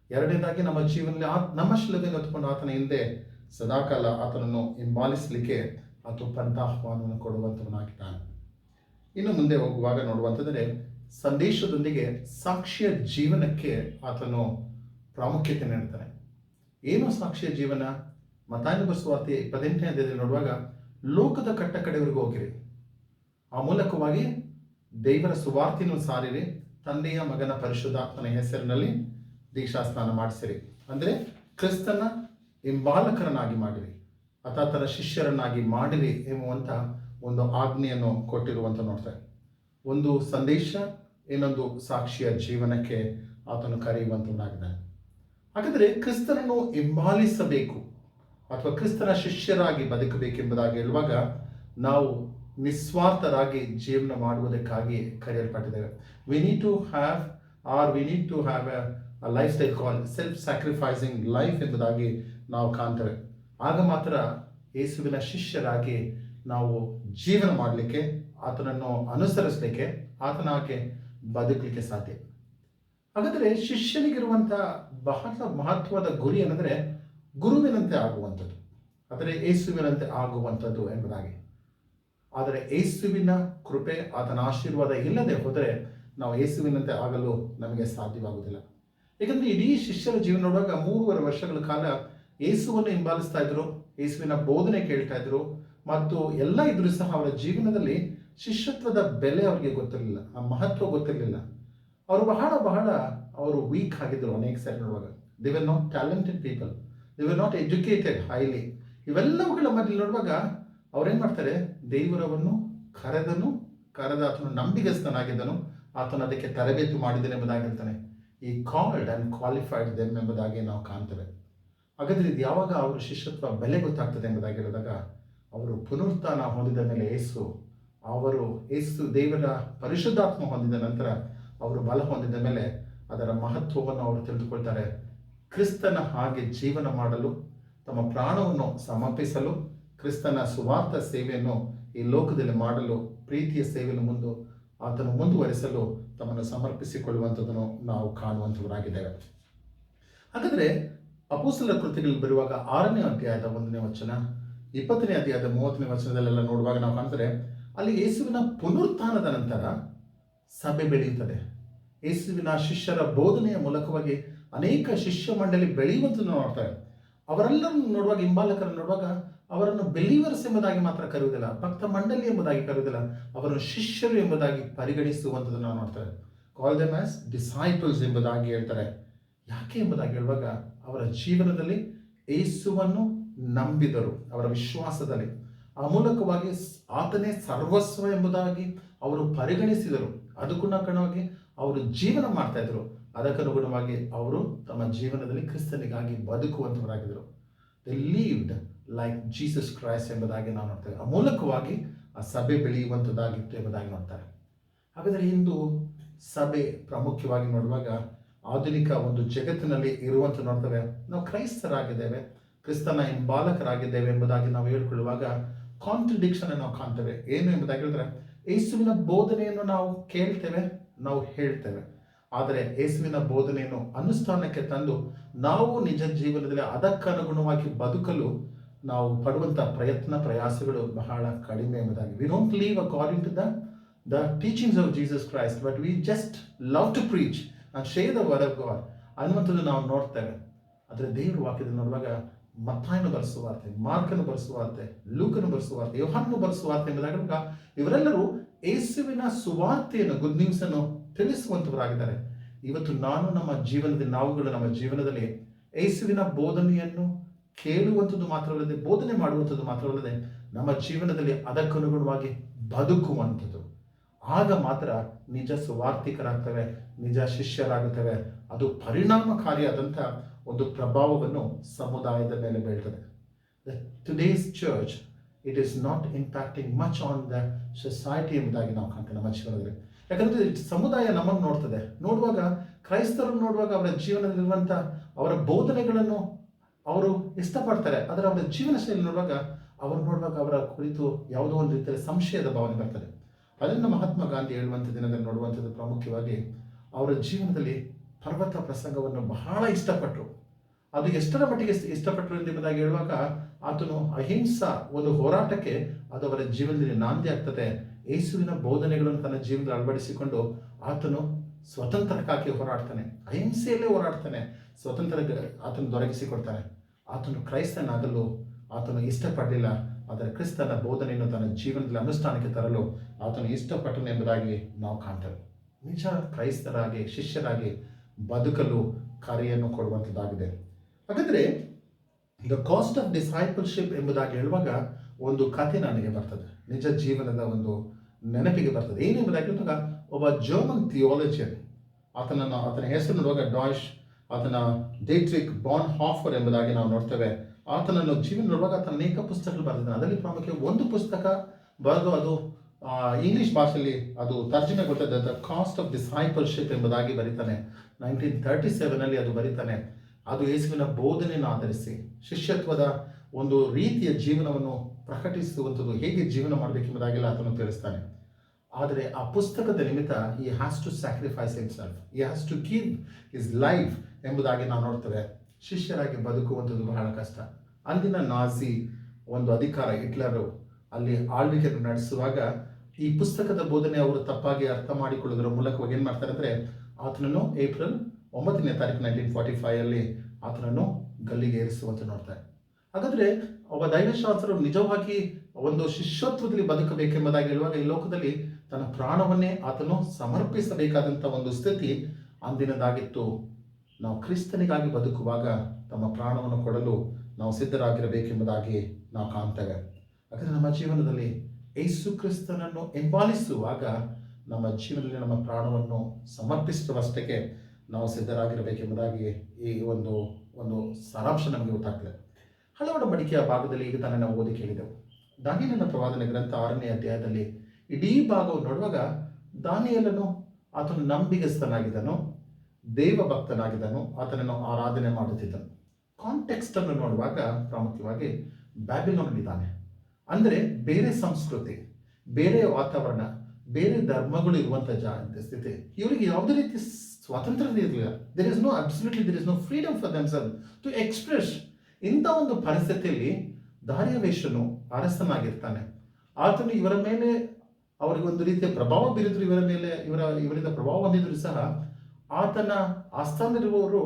ಎರಡನೇದಾಗಿ ನಮ್ಮ ಜೀವನದಲ್ಲಿ ನಮ್ಮ ಶಿಲುಬೆಯನ್ನು ಹೊತ್ತುಕೊಂಡು ಆತನ ಹಿಂದೆ ಸದಾಕಾಲ ಆತನನ್ನು ಹಿಂಬಾಲಿಸಲಿಕ್ಕೆ ಆತ ಪಂಥಾಹ್ವಾನವನ್ನು ಕೊಡುವಂಥವನಾಗಿದ್ದಾನೆ. ಇನ್ನು ಮುಂದೆ ಹೋಗುವಾಗ ನೋಡುವಂಥದ್ದರೆ ಸಂದೇಶದೊಂದಿಗೆ ಸಾಕ್ಷಿಯ ಜೀವನಕ್ಕೆ ಆತನು ಪ್ರಾಮುಖ್ಯತೆ ನೀಡ್ತಾನೆ. ಏನು ಸಾಕ್ಷಿಯ ಜೀವನ? ಮತ್ತಾಯನ ಸುವಾರ್ತೆ 28ನೇ ಅಧ್ಯಾಯದಲ್ಲಿ ನೋಡುವಾಗ ಲೋಕದ ಕಟ್ಟ ಕಡೆಯವರೆಗೂ ಹೋಗಿರಿ, ಆ ಮೂಲಕವಾಗಿ ದೇವರ ಸುವಾರ್ತೆಯನ್ನು ಸಾರಿರಿ, ತಂದೆಯ ಮಗನ ಪರಿಶುದ್ಧಾತ್ಮನ ಹೆಸರಿನಲ್ಲಿ ದೀಕ್ಷಾಸ್ನಾನ ಮಾಡಿಸಿರಿ. ಅಂದರೆ ಕ್ರಿಸ್ತನ ಹಿಂಬಾಲಕರನ್ನಾಗಿ ಮಾಡಿರಿ ಅಥವಾ ತನ್ನ ಶಿಷ್ಯರನ್ನಾಗಿ ಮಾಡಿರಿ ಎಂಬುವಂಥ ಒಂದು ಆಜ್ಞೆಯನ್ನು ಕೊಟ್ಟಿರುವಂಥ ನೋಡ್ತಾರೆ. ಒಂದು ಸಂದೇಶ, ಇನ್ನೊಂದು ಸಾಕ್ಷಿಯ ಜೀವನಕ್ಕೆ ಆತನು ಕರೆಯುವಂಥವನಾಗಿದ್ದಾನೆ. ಹಾಗಾದರೆ ಕ್ರಿಸ್ತನನ್ನು ಹಿಂಬಾಲಿಸಬೇಕು ಅಥವಾ ಕ್ರಿಸ್ತನ ಶಿಷ್ಯರಾಗಿ ಬದುಕಬೇಕೆಂಬುದಾಗಿ ಹೇಳುವಾಗ ನಾವು ನಿಸ್ವಾರ್ಥರಾಗಿ ಜೀವನ ಮಾಡುವುದಕ್ಕಾಗಿ ಕರೆಯಲ್ಪಟ್ಟಿದ್ದೇವೆ. We need to have a lifestyle call self sacrificing life ಎಂಬುದಾಗಿ ನಾವು ಕಾಣ್ತೇವೆ. ಆಗ ಮಾತ್ರ ಯೇಸುವಿನ ಶಿಷ್ಯರಾಗಿ ನಾವು ಜೀವನ ಮಾಡಲಿಕ್ಕೆ, ಆತನನ್ನು ಅನುಸರಿಸಲಿಕ್ಕೆ, ಆತನಾಗೆ ಬದುಕಲಿಕ್ಕೆ ಸಾಧ್ಯ. ಹಾಗಾದರೆ ಶಿಷ್ಯನಿಗಿರುವಂಥ ಬಹಳ ಮಹತ್ವದ ಗುರಿ ಏನಂದರೆ ಗುರುವಿನಂತೆ ಆಗುವಂಥದ್ದು, ಆದರೆ ಯೇಸುವಿನಂತೆ ಆಗುವಂಥದ್ದು ಎಂಬುದಾಗಿ. ಆದರೆ ಯೇಸುವಿನ ಕೃಪೆ, ಆತನ ಆಶೀರ್ವಾದ ಇಲ್ಲದೆ ಹೋದರೆ ನಾವು ಯೇಸುವಿನಂತೆ ಆಗಲು ನಮಗೆ ಸಾಧ್ಯವಾಗುವುದಿಲ್ಲ. ಏಕೆಂದರೆ ಇಡೀ ಶಿಷ್ಯರ ಜೀವನ ನೋಡುವಾಗ 3.5 ವರ್ಷಗಳ ಕಾಲ ಯೇಸುವನ್ನು ಹಿಂಬಾಲಿಸ್ತಾ ಇದ್ರು, ಯೇಸುವಿನ ಬೋಧನೆ ಕೇಳ್ತಾ ಇದ್ರು, ಮತ್ತು ಎಲ್ಲ ಇದ್ರೂ ಸಹ ಅವರ ಜೀವನದಲ್ಲಿ ಶಿಷ್ಯತ್ವದ ಬೆಲೆ ಅವರಿಗೆ ಗೊತ್ತಿರಲಿಲ್ಲ, ಆ ಮಹತ್ವ ಗೊತ್ತಿರಲಿಲ್ಲ. ಅವರು ಬಹಳ ಅವರು ವೀಕ್ ಆಗಿದ್ದರು. ಅನೇಕ ಸಾರಿ ನೋಡುವಾಗ they were not talented people, they were not educated highly. ಇವೆಲ್ಲವುಗಳ ಮಧ್ಯೆ ನೋಡುವಾಗ ಅವ್ರೇನು ಮಾಡ್ತಾರೆ? ದೇವರವನ್ನು ಕರೆದ ಆತನು ನಂಬಿಗಸ್ತನಾಗಿದ್ದನು, ಆತನು ಅದಕ್ಕೆ ತರಬೇತಿ ಮಾಡಿದ್ದೇನೆ ಎಂಬುದಾಗಿ ಹೇಳ್ತಾನೆ. ಈ ಕಾಲ್ಡ್ ಆ್ಯಂಡ್ ಕ್ವಾಲಿಫೈಡ್ ದೆಮ್ ಎಂಬುದಾಗಿ ನಾವು ಕಾಣ್ತೇವೆ. ಹಾಗಾದರೆ ಇದು ಯಾವಾಗ ಅವರ ಶಿಷ್ಯತ್ವ ಬೆಲೆ ಗೊತ್ತಾಗ್ತದೆ ಎಂಬುದಾಗಿ ಹೇಳಿದಾಗ ಅವರು ಪುನರುತ್ಥಾನ ಹೊಂದಿದ ಮೇಲೆ ಯೇಸು ದೇವರ ಪರಿಶುದ್ಧಾತ್ಮ ಹೊಂದಿದ ನಂತರ ಅವರು ಬಲ ಹೊಂದಿದ ಮೇಲೆ ಅದರ ಮಹತ್ವವನ್ನು ಅವರು ತಿಳಿದುಕೊಳ್ತಾರೆ. ಕ್ರಿಸ್ತನ ಹಾಗೆ ಜೀವನ ಮಾಡಲು, ತಮ್ಮ ಪ್ರಾಣವನ್ನು ಸಮರ್ಪಿಸಲು, ಕ್ರಿಸ್ತನ ಸುವಾರ್ಥ ಸೇವೆಯನ್ನು ಈ ಲೋಕದಲ್ಲಿ ಮಾಡಲು, ಪ್ರೀತಿಯ ಸೇವೆಯನ್ನು ಆತನು ಮುಂದುವರಿಸಲು ತಮ್ಮನ್ನು ಸಮರ್ಪಿಸಿಕೊಳ್ಳುವಂಥದ್ದನ್ನು ನಾವು ಕಾಣುವಂಥವರಾಗಿದ್ದೇವೆ. ಹಾಗಾದರೆ ಅಪೊಸ್ತಲರ ಕೃತ್ಯಗಳಲ್ಲಿ ಬರುವಾಗ 6ನೇ ಅಧ್ಯಾಯದ 1ನೇ ವಚನ, 20ನೇ ಅಧ್ಯಾಯದ 30ನೇ ವಚನದಲ್ಲೆಲ್ಲ ನೋಡುವಾಗ ನಾವು ಕಾಣ್ತಾರೆ, ಅಲ್ಲಿ ಯೇಸುವಿನ ಪುನರುತ್ಥಾನದ ನಂತರ ಸಭೆ ಬೆಳೆಯುತ್ತದೆ. ಯೇಸುವಿನ ಶಿಷ್ಯರ ಬೋಧನೆಯ ಮೂಲಕವಾಗಿ ಅನೇಕ ಶಿಷ್ಯ ಮಂಡಳಿ ಬೆಳೆಯುವಂಥದ್ದು ನೋಡ್ತಾರೆ. ಅವರೆಲ್ಲರನ್ನು ನೋಡುವಾಗ, ಹಿಂಬಾಲಕರನ್ನು ನೋಡುವಾಗ ಅವರನ್ನು ಬಿಲೀವರ್ಸ್ ಎಂಬುದಾಗಿ ಮಾತ್ರ ಕರೆಯುವುದಿಲ್ಲ, ಭಕ್ತ ಮಂಡಳಿ ಎಂಬುದಾಗಿ ಕರೆಯುವುದಿಲ್ಲ, ಅವರನ್ನು ಶಿಷ್ಯರು ಎಂಬುದಾಗಿ ಪರಿಗಣಿಸುವಂಥದ್ದನ್ನು ನಾವು ನೋಡ್ತಾರೆ. ಕಾಲ್ ದೆಮ್ ಆಸ್ ಡಿಸೈಪಲ್ಸ್ ಎಂಬುದಾಗಿ ಹೇಳ್ತಾರೆ. ಯಾಕೆ ಎಂಬುದಾಗಿ ಹೇಳುವಾಗ ಅವರ ಜೀವನದಲ್ಲಿ ಯೇಸುವನ್ನು ನಂಬಿದರು, ಅವರ ವಿಶ್ವಾಸದಲ್ಲಿ ಆ ಮೂಲಕವಾಗಿ ಆತನೇ ಸರ್ವಸ್ವ ಎಂಬುದಾಗಿ ಅವರು ಪರಿಗಣಿಸಿದರು. ಅದಕ್ಕನುಗುಣವಾಗಿ ಅವರು ಜೀವನ ಮಾಡ್ತಾ ಇದ್ರು. ಅದಕ್ಕನುಗುಣವಾಗಿ ಅವರು ತಮ್ಮ ಜೀವನದಲ್ಲಿ ಕ್ರಿಸ್ತನಿಗಾಗಿ ಬದುಕುವಂತವರಾಗಿದ್ದರು. They lived like Jesus Christ ಎಂಬುದಾಗಿ ನಾವು ನೋಡ್ತೇವೆ. ಆ ಮೂಲಕವಾಗಿ ಆ ಸಭೆ ಬೆಳೆಯುವಂಥದ್ದಾಗಿತ್ತು ಎಂಬುದಾಗಿ ನೋಡ್ತಾರೆ. ಹಾಗಾದರೆ ಇಂದು ಸಭೆ ಪ್ರಾಮುಖ್ಯವಾಗಿ ನೋಡುವಾಗ ಆಧುನಿಕ ಒಂದು ಜಗತ್ತಿನಲ್ಲಿ ಇರುವಂಥ ನೋಡ್ತೇವೆ. ನಾವು ಕ್ರೈಸ್ತರಾಗಿದ್ದೇವೆ, ಕ್ರಿಸ್ತನ ಹಿಂಬಾಲಕರಾಗಿದ್ದೇವೆ ಎಂಬುದಾಗಿ ನಾವು ಹೇಳ್ಕೊಳ್ಳುವಾಗ ಕಾಂಟ್ರಡಿಕ್ಷನ್ ನಾವು ಕಾಣ್ತೇವೆ. ಏನು ಎಂಬುದಾಗಿ ಹೇಳಿದ್ರೆ, ಯೇಸುವಿನ ಬೋಧನೆಯನ್ನು ನಾವು ಕೇಳ್ತೇವೆ, ನಾವು ಹೇಳ್ತೇವೆ, ಆದರೆ ಯೇಸುವಿನ ಬೋಧನೆಯನ್ನು ಅನುಷ್ಠಾನಕ್ಕೆ ತಂದು ನಾವು ನಿಜ ಜೀವನದಲ್ಲಿ ಅದಕ್ಕನುಗುಣವಾಗಿ ಬದುಕಲು ನಾವು ಪಡುವಂಥ ಪ್ರಯಾಸಗಳು ಬಹಳ ಕಡಿಮೆ ಎಂಬುದಾಗಿ. We don't live according to the teachings of Jesus Christ, but we just love to preach and share the word of God ಅನ್ನುವಂಥದ್ದು ನಾವು ನೋಡ್ತೇವೆ. ಆದರೆ ದೇವರ ವಾಕ್ಯದಲ್ಲಿ ನೋಡುವಾಗ ಮತ್ತಾಯನು ಬರೆಸುವಾರ್ತೆ, ಮಾರ್ಕನು ಬರೆಸುವಾರ್ತೆ, ಲೂಕನು ಬರೆಸುವಾರ್ತೆ, ಯೋಹಾನನು ಬರೆಸುವಾರ್ತೆ ಎಂಬುದಾಗಿ ಇವರೆಲ್ಲರೂ ಯೇಸುವಿನ ಸುವಾರ್ತೆಯನ್ನು, ಗುಡ್ ನ್ಯೂಸ್ ಅನ್ನು ತಿಳಿಸುವಂತವರಾಗಿದ್ದಾರೆ. ಇವತ್ತು ನಾವುಗಳು ನಮ್ಮ ಜೀವನದಲ್ಲಿ ಯೇಸುವಿನ ಬೋಧನೆಯನ್ನು ಕೇಳುವಂಥದ್ದು ಮಾತ್ರವಲ್ಲದೆ, ಬೋಧನೆ ಮಾಡುವಂಥದ್ದು ಮಾತ್ರವಲ್ಲದೆ, ನಮ್ಮ ಜೀವನದಲ್ಲಿ ಅದಕ್ಕನುಗುಣವಾಗಿ ಬದುಕುವಂಥದ್ದು. ಆಗ ಮಾತ್ರ ನಿಜ ಸುವಾರ್ತಿಕರಾಗ್ತವೆ, ನಿಜ ಶಿಷ್ಯರಾಗುತ್ತವೆ. ಅದು ಪರಿಣಾಮಕಾರಿಯಾದಂಥ ಒಂದು ಪ್ರಭಾವವನ್ನು ಸಮುದಾಯದ ಮೇಲೆ ಬೀಳ್ತದೆ. Today's church it is not impacting much on the society ಎಂಬುದಾಗಿ ನಾವು ಕಾಣ್ತೇವೆ ನಮ್ಮ ಜೀವನದಲ್ಲಿ. ಯಾಕಂದರೆ ಸಮುದಾಯ ನಮ್ಮನ್ನು ನೋಡ್ತದೆ. ನೋಡುವಾಗ ಕ್ರೈಸ್ತರನ್ನು ನೋಡುವಾಗ ಅವರ ಜೀವನದಲ್ಲಿರುವಂಥ ಅವರ ಬೋಧನೆಗಳನ್ನು ಅವರು ಇಷ್ಟಪಡ್ತಾರೆ, ಆದರೆ ಅವರ ಜೀವನ ಶೈಲಿ ನೋಡುವಾಗ ಅವರ ಕುರಿತು ಯಾವುದೋ ಒಂದು ರೀತಿಯಲ್ಲಿ ಸಂಶಯದ ಭಾವನೆ ಬರ್ತದೆ. ಅದನ್ನು ಮಹಾತ್ಮ ಗಾಂಧಿ ಹೇಳುವಂಥ ದಿನದಲ್ಲಿ ನೋಡುವಂಥದ್ದು ಪ್ರಾಮುಖ್ಯವಾಗಿ ಅವರ ಜೀವನದಲ್ಲಿ ಪರ್ವತ ಪ್ರಸಂಗವನ್ನು ಬಹಳ ಇಷ್ಟಪಟ್ಟರು. ಅದು ಎಷ್ಟರ ಮಟ್ಟಿಗೆ ಇಷ್ಟಪಟ್ಟರು ಎಂಬುದಾಗಿ ಹೇಳುವಾಗ ಆತನು ಅಹಿಂಸಾ ಒಂದು ಹೋರಾಟಕ್ಕೆ ಅದು ಅವರ ಜೀವನದಲ್ಲಿ ನಾಂದಿ ಆಗ್ತದೆ. ಯೇಸುವಿನ ಬೋಧನೆಗಳನ್ನು ತನ್ನ ಜೀವನದಲ್ಲಿ ಅಳವಡಿಸಿಕೊಂಡು ಆತನು ಸ್ವತಂತ್ರಕ್ಕಾಗಿ ಹೋರಾಡ್ತಾನೆ, ಅಹಿಂಸೆಯಲ್ಲೇ ಹೋರಾಡ್ತಾನೆ, ಸ್ವತಂತ್ರ ಆತನು ದೊರಕಿಸಿಕೊಡ್ತಾನೆ. ಆತನು ಕ್ರೈಸ್ತನಾಗಲು ಆತನು ಇಷ್ಟಪಡಲಿಲ್ಲ, ಆದರೆ ಕ್ರಿಸ್ತನ ಬೋಧನೆಯನ್ನು ತನ್ನ ಜೀವನದಲ್ಲಿ ಅನುಷ್ಠಾನಕ್ಕೆ ತರಲು ಆತನು ಇಷ್ಟಪಟ್ಟನು ಎಂಬುದಾಗಿ ನಾವು ಕಾಣ್ತೇವೆ. ನಿಜ ಕ್ರೈಸ್ತರಾಗಿ ಶಿಷ್ಯರಾಗಿ ಬದುಕಲು ಕರೆಯನ್ನು ಕೊಡುವಂಥದ್ದಾಗಿದೆ. ಹಾಗಾದರೆ ದ ಕಾಸ್ಟ್ ಆಫ್ ಡಿಸೈಪಲ್ಶಿಪ್ ಎಂಬುದಾಗಿ ಹೇಳುವಾಗ ಒಂದು ಕಥೆ ನನಗೆ ಬರ್ತದೆ, ನಿಜ ಜೀವನದ ಒಂದು ನೆನಪಿಗೆ ಬರ್ತದೆ. ಏನು ಎಂಬುದಾಗಿ ಹೇಳುವಾಗ ಒಬ್ಬ ಜರ್ಮನ್ ಥಿಯಾಲಜಿಯನ್, ಆತನ ಹೆಸರು ನೋಡುವಾಗ ಡಾಯ್ಶ್, ಆತನ ಡೇಟ್ರಿಕ್ ಬಾನ್ ಹಾಫರ್ ಎಂಬುದಾಗಿ ನಾವು ನೋಡ್ತೇವೆ. ಆತನನ್ನು ಜೀವನ ನೋಡುವಾಗ ಆತನ ಅನೇಕ ಪುಸ್ತಕಗಳು ಬರೆದಿದ್ದಾನೆ. ಅದರಲ್ಲಿ ಪ್ರಾಮುಖ್ಯ ಒಂದು ಪುಸ್ತಕ ಬರೆದು ಅದು ಇಂಗ್ಲಿಷ್ ಭಾಷೆಯಲ್ಲಿ ಅದು ತರ್ಜುಮೆ ಕೊಡ್ತದೆ. ದ ಕಾಸ್ಟ್ ಆಫ್ ಡಿಸೈಪಲ್ಶಿಪ್ ಎಂಬುದಾಗಿ ಬರೀತಾನೆ. 1937 ಅದು ಬರೀತಾನೆ. ಅದು ಯೇಸುವಿನ ಬೋಧನೆಯನ್ನು ಆಧರಿಸಿ ಶಿಷ್ಯತ್ವದ ಒಂದು ರೀತಿಯ ಜೀವನವನ್ನು ಪ್ರಕಟಿಸುವಂಥದ್ದು, ಹೇಗೆ ಜೀವನ ಮಾಡಬೇಕೆಂಬುದಾಗಿಲ್ಲ ಆತನು ತಿಳಿಸ್ತಾನೆ. ಆದರೆ ಆ ಪುಸ್ತಕದ ನಿಮಿತ್ತ he has to sacrifice himself, he has to give his life ಎಂಬುದಾಗಿ ನಾವು ನೋಡ್ತೇವೆ. ಶಿಷ್ಯರಾಗಿ ಬದುಕುವಂಥದ್ದು ಬಹಳ ಕಷ್ಟ. ಅಂದಿನ ನಾಜಿ ಒಂದು ಅಧಿಕಾರ, ಹಿಟ್ಲರು ಅಲ್ಲಿ ಆಳ್ವಿಕೆಯನ್ನು ನಡೆಸುವಾಗ ಈ ಪುಸ್ತಕದ ಬೋಧನೆ ಅವರು ತಪ್ಪಾಗಿ ಅರ್ಥ ಮಾಡಿಕೊಳ್ಳೋದ್ರ ಮೂಲಕವಾಗಿ ಏನು ಮಾಡ್ತಾರೆ ಅಂದರೆ ಆತನನ್ನು ಏಪ್ರಿಲ್ 9ನೇ ತಾರೀಕು 1945 ಆತನನ್ನು ಗಲ್ಲಿಗೆ ಏರಿಸುವಂತ ನೋಡ್ತಾರೆ. ಹಾಗಾದರೆ ಒಬ್ಬ ದೈವಶಾಸ್ತ್ರರು ನಿಜವಾಗಿ ಒಂದು ಶಿಷ್ಯತ್ವದಲ್ಲಿ ಬದುಕಬೇಕೆಂಬುದಾಗಿ ಹೇಳುವಾಗ ಈ ಲೋಕದಲ್ಲಿ ತನ್ನ ಪ್ರಾಣವನ್ನೇ ಆತನು ಸಮರ್ಪಿಸಬೇಕಾದಂಥ ಒಂದು ಸ್ಥಿತಿ ಅಂದಿನದಾಗಿತ್ತು. ನಾವು ಕ್ರಿಸ್ತನಿಗಾಗಿ ಬದುಕುವಾಗ ತಮ್ಮ ಪ್ರಾಣವನ್ನು ಕೊಡಲು ನಾವು ಸಿದ್ಧರಾಗಿರಬೇಕೆಂಬುದಾಗಿ ನಾವು ಕಾಣ್ತೇವೆ. ಯಾಕಂದರೆ ನಮ್ಮ ಜೀವನದಲ್ಲಿ ಯೇಸು ಕ್ರಿಸ್ತನನ್ನು ಹಿಂಬಾಲಿಸುವಾಗ ನಮ್ಮ ಜೀವನದಲ್ಲಿ ನಮ್ಮ ಪ್ರಾಣವನ್ನು ಸಮರ್ಪಿಸುವಷ್ಟಕ್ಕೆ ನಾವು ಸಿದ್ಧರಾಗಿರಬೇಕೆಂಬುದಾಗಿ ಈ ಒಂದು ಸಾರಾಂಶ ನಮಗೆ ಗೊತ್ತಾಗ್ತದೆ. ಹಲವು ಒಡಂಬಡಿಕೆಯ ಭಾಗದಲ್ಲಿ ಈಗ ತಾನೇ ನಾವು ಓದಿ ಕೇಳಿದೆವು. ದಾನಿಯೇಲನ ಪ್ರವಾದನೆ ಗ್ರಂಥ 6ನೇ ಅಧ್ಯಾಯದಲ್ಲಿ ಇಡೀ ಭಾಗವನ್ನು ನೋಡುವಾಗ ದಾನಿಯೇಲನು ಆತನು ನಂಬಿಗಸ್ತನಾಗಿದ್ದನು, ದೇವ ಭಕ್ತನಾಗಿದ್ದನು, ಆತನನ್ನು ಆರಾಧನೆ ಮಾಡುತ್ತಿದ್ದನು. ಕಾಂಟೆಕ್ಸ್ಟ್ ಅನ್ನು ನೋಡುವಾಗ ಪ್ರಾಮುಖ್ಯವಾಗಿ ಬ್ಯಾಬಿಲೋನ್ ಇದ್ದಾನೆ, ಅಂದರೆ ಬೇರೆ ಸಂಸ್ಕೃತಿ, ಬೇರೆ ವಾತಾವರಣ, ಬೇರೆ ಧರ್ಮಗಳು ಇರುವಂಥ ಸ್ಥಿತಿ. ಇವರಿಗೆ ಯಾವುದೇ ರೀತಿ ಸ್ವಾತಂತ್ರ್ಯ ಇರಲಿಲ್ಲ. There is no freedom for themselves to express. ಇಂಥ ಒಂದು ಪರಿಸ್ಥಿತಿಯಲ್ಲಿ ದಾರ್ಯಾವೇಶನು ಅರಸನಾಗಿರ್ತಾನೆ. ಆತನು ಇವರ ಮೇಲೆ ಅವರಿಗೆ ಒಂದು ರೀತಿಯ ಪ್ರಭಾವ ಬೀರಿದ್ರು, ಇವರಿಂದ ಪ್ರಭಾವ ಹೊಂದಿದ್ರು ಸಹ ಆತನ ಆಸ್ಥಾನದಲ್ಲಿರುವವರು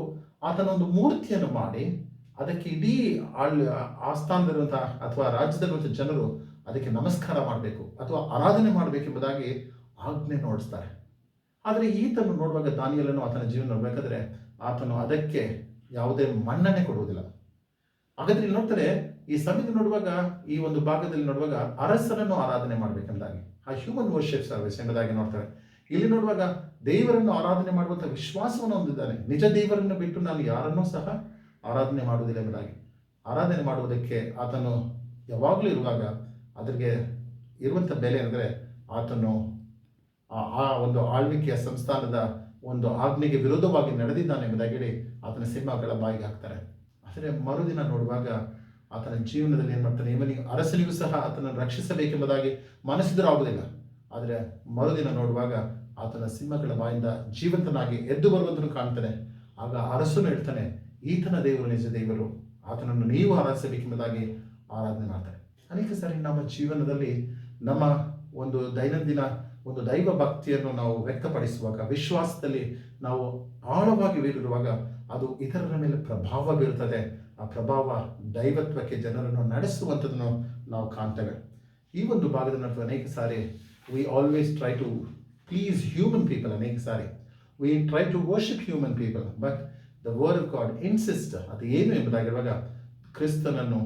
ಆತನ ಒಂದು ಮೂರ್ತಿಯನ್ನು ಮಾಡಿ ಅದಕ್ಕೆ ಇಡೀ ಆಸ್ಥಾನದಲ್ಲಿರುವಂತಹ ಅಥವಾ ರಾಜ್ಯದಲ್ಲಿರುವಂಥ ಜನರು ಅದಕ್ಕೆ ನಮಸ್ಕಾರ ಮಾಡಬೇಕು ಅಥವಾ ಆರಾಧನೆ ಮಾಡಬೇಕೆಂಬುದಾಗಿ ಆಜ್ಞೆ ನೋಡಿಸ್ತಾರೆ. ಆದರೆ ಈತನು ನೋಡುವಾಗ, ದಾನಿಯೇಲನು ಆತನ ಜೀವನ ನೋಡಬೇಕಾದ್ರೆ ಆತನು ಅದಕ್ಕೆ ಯಾವುದೇ ಮನ್ನಣೆ ಕೊಡುವುದಿಲ್ಲ. ಹಾಗಾದ್ರೆ ಇಲ್ಲಿ ನೋಡ್ತಾರೆ, ಈ ಸಮಯದಲ್ಲಿ ನೋಡುವಾಗ, ಈ ಒಂದು ಭಾಗದಲ್ಲಿ ನೋಡುವಾಗ ಅರಸನನ್ನು ಆರಾಧನೆ ಮಾಡಬೇಕೆಂಬುದಾಗಿ, ಆ ಹ್ಯೂಮನ್ ವರ್ಷಿಪ್ ಸರ್ವಿಸ್ ಎಂಬುದಾಗಿ ನೋಡ್ತಾರೆ. ಇಲ್ಲಿ ನೋಡುವಾಗ ದೇವರನ್ನು ಆರಾಧನೆ ಮಾಡುವಂಥ ವಿಶ್ವಾಸವನ್ನು ಹೊಂದಿದ್ದಾನೆ. ನಿಜ ದೇವರನ್ನು ಬಿಟ್ಟು ನಾನು ಯಾರನ್ನೂ ಸಹ ಆರಾಧನೆ ಮಾಡುವುದಿಲ್ಲ ಎಂಬುದಾಗಿ. ಆರಾಧನೆ ಮಾಡುವುದಕ್ಕೆ ಆತನು ಯಾವಾಗಲೂ ಇರುವಾಗ ಅದಕ್ಕೆ ಇರುವಂಥ ಬೆಲೆ ಅಂದರೆ ಆತನು ಆ ಒಂದು ಆಳ್ವಿಕೆಯ ಸಂಸ್ಥಾನದ ಒಂದು ಆಜ್ಞೆಗೆ ವಿರೋಧವಾಗಿ ನಡೆದಿದ್ದಾನೆ ಎಂಬುದಾಗಿ ಹೇಳಿ ಆತನ ಸಿಂಹಗಳ ಬಾಯಿಗೆ ಹಾಕ್ತಾರೆ. ಆದರೆ ಮರುದಿನ ನೋಡುವಾಗ ಆತನ ಜೀವನದಲ್ಲಿ ಏನು ಮಾಡ್ತಾನೆ, ಇವನಿಗೆ ಅರಸನಿಗೂ ಸಹ ಆತನನ್ನು ರಕ್ಷಿಸಬೇಕೆಂಬುದಾಗಿ ಮನಸ್ಸಿದ್ರೂ ಆಗುವುದಿಲ್ಲ. ಆದರೆ ಮರುದಿನ ನೋಡುವಾಗ ಆತನ ಸಿಂಹಗಳ ಬಾಯಿಂದ ಜೀವಂತನಾಗಿ ಎದ್ದು ಬರುವುದನ್ನು ಕಾಣ್ತಾನೆ. ಆಗ ಅರಸನು ಹೇಳ್ತಾನೆ, ಈತನ ದೇವರು ನಿಜ ದೇವರು, ಆತನನ್ನು ನೀವು ಆರಾಧಿಸಬೇಕೆಂಬುದಾಗಿ ಆರಾಧನೆ ಮಾಡ್ತಾರೆ. ಅನೇಕ ಸಾರಿ ನಮ್ಮ ಜೀವನದಲ್ಲಿ ನಮ್ಮ ಒಂದು ದೈನಂದಿನ ಒಂದು ದೈವ ಭಕ್ತಿಯನ್ನು ನಾವು ವ್ಯಕ್ತಪಡಿಸುವಾಗ, ವಿಶ್ವಾಸದಲ್ಲಿ ನಾವು ಆಳವಾಗಿ ಬೀಳಿರುವಾಗ ಅದು ಇತರರ ಮೇಲೆ ಪ್ರಭಾವ ಬೀರುತ್ತದೆ. ಆ ಪ್ರಭಾವ ದೈವತ್ವಕ್ಕೆ ಜನರನ್ನು ನಡೆಸುವಂಥದ್ದನ್ನು ನಾವು ಕಾಣ್ತೇವೆ. ಈ ಒಂದು ಭಾಗದ ನಂತರ ಅನೇಕ ಸಾರಿ we always try to please human people. ಅನೇಕ ಸಾರಿ we try to worship human people, but the word of God insist ಅದು ಏನು ಎಂಬುದಾಗಿರುವಾಗ ಕ್ರಿಸ್ತನನ್ನು,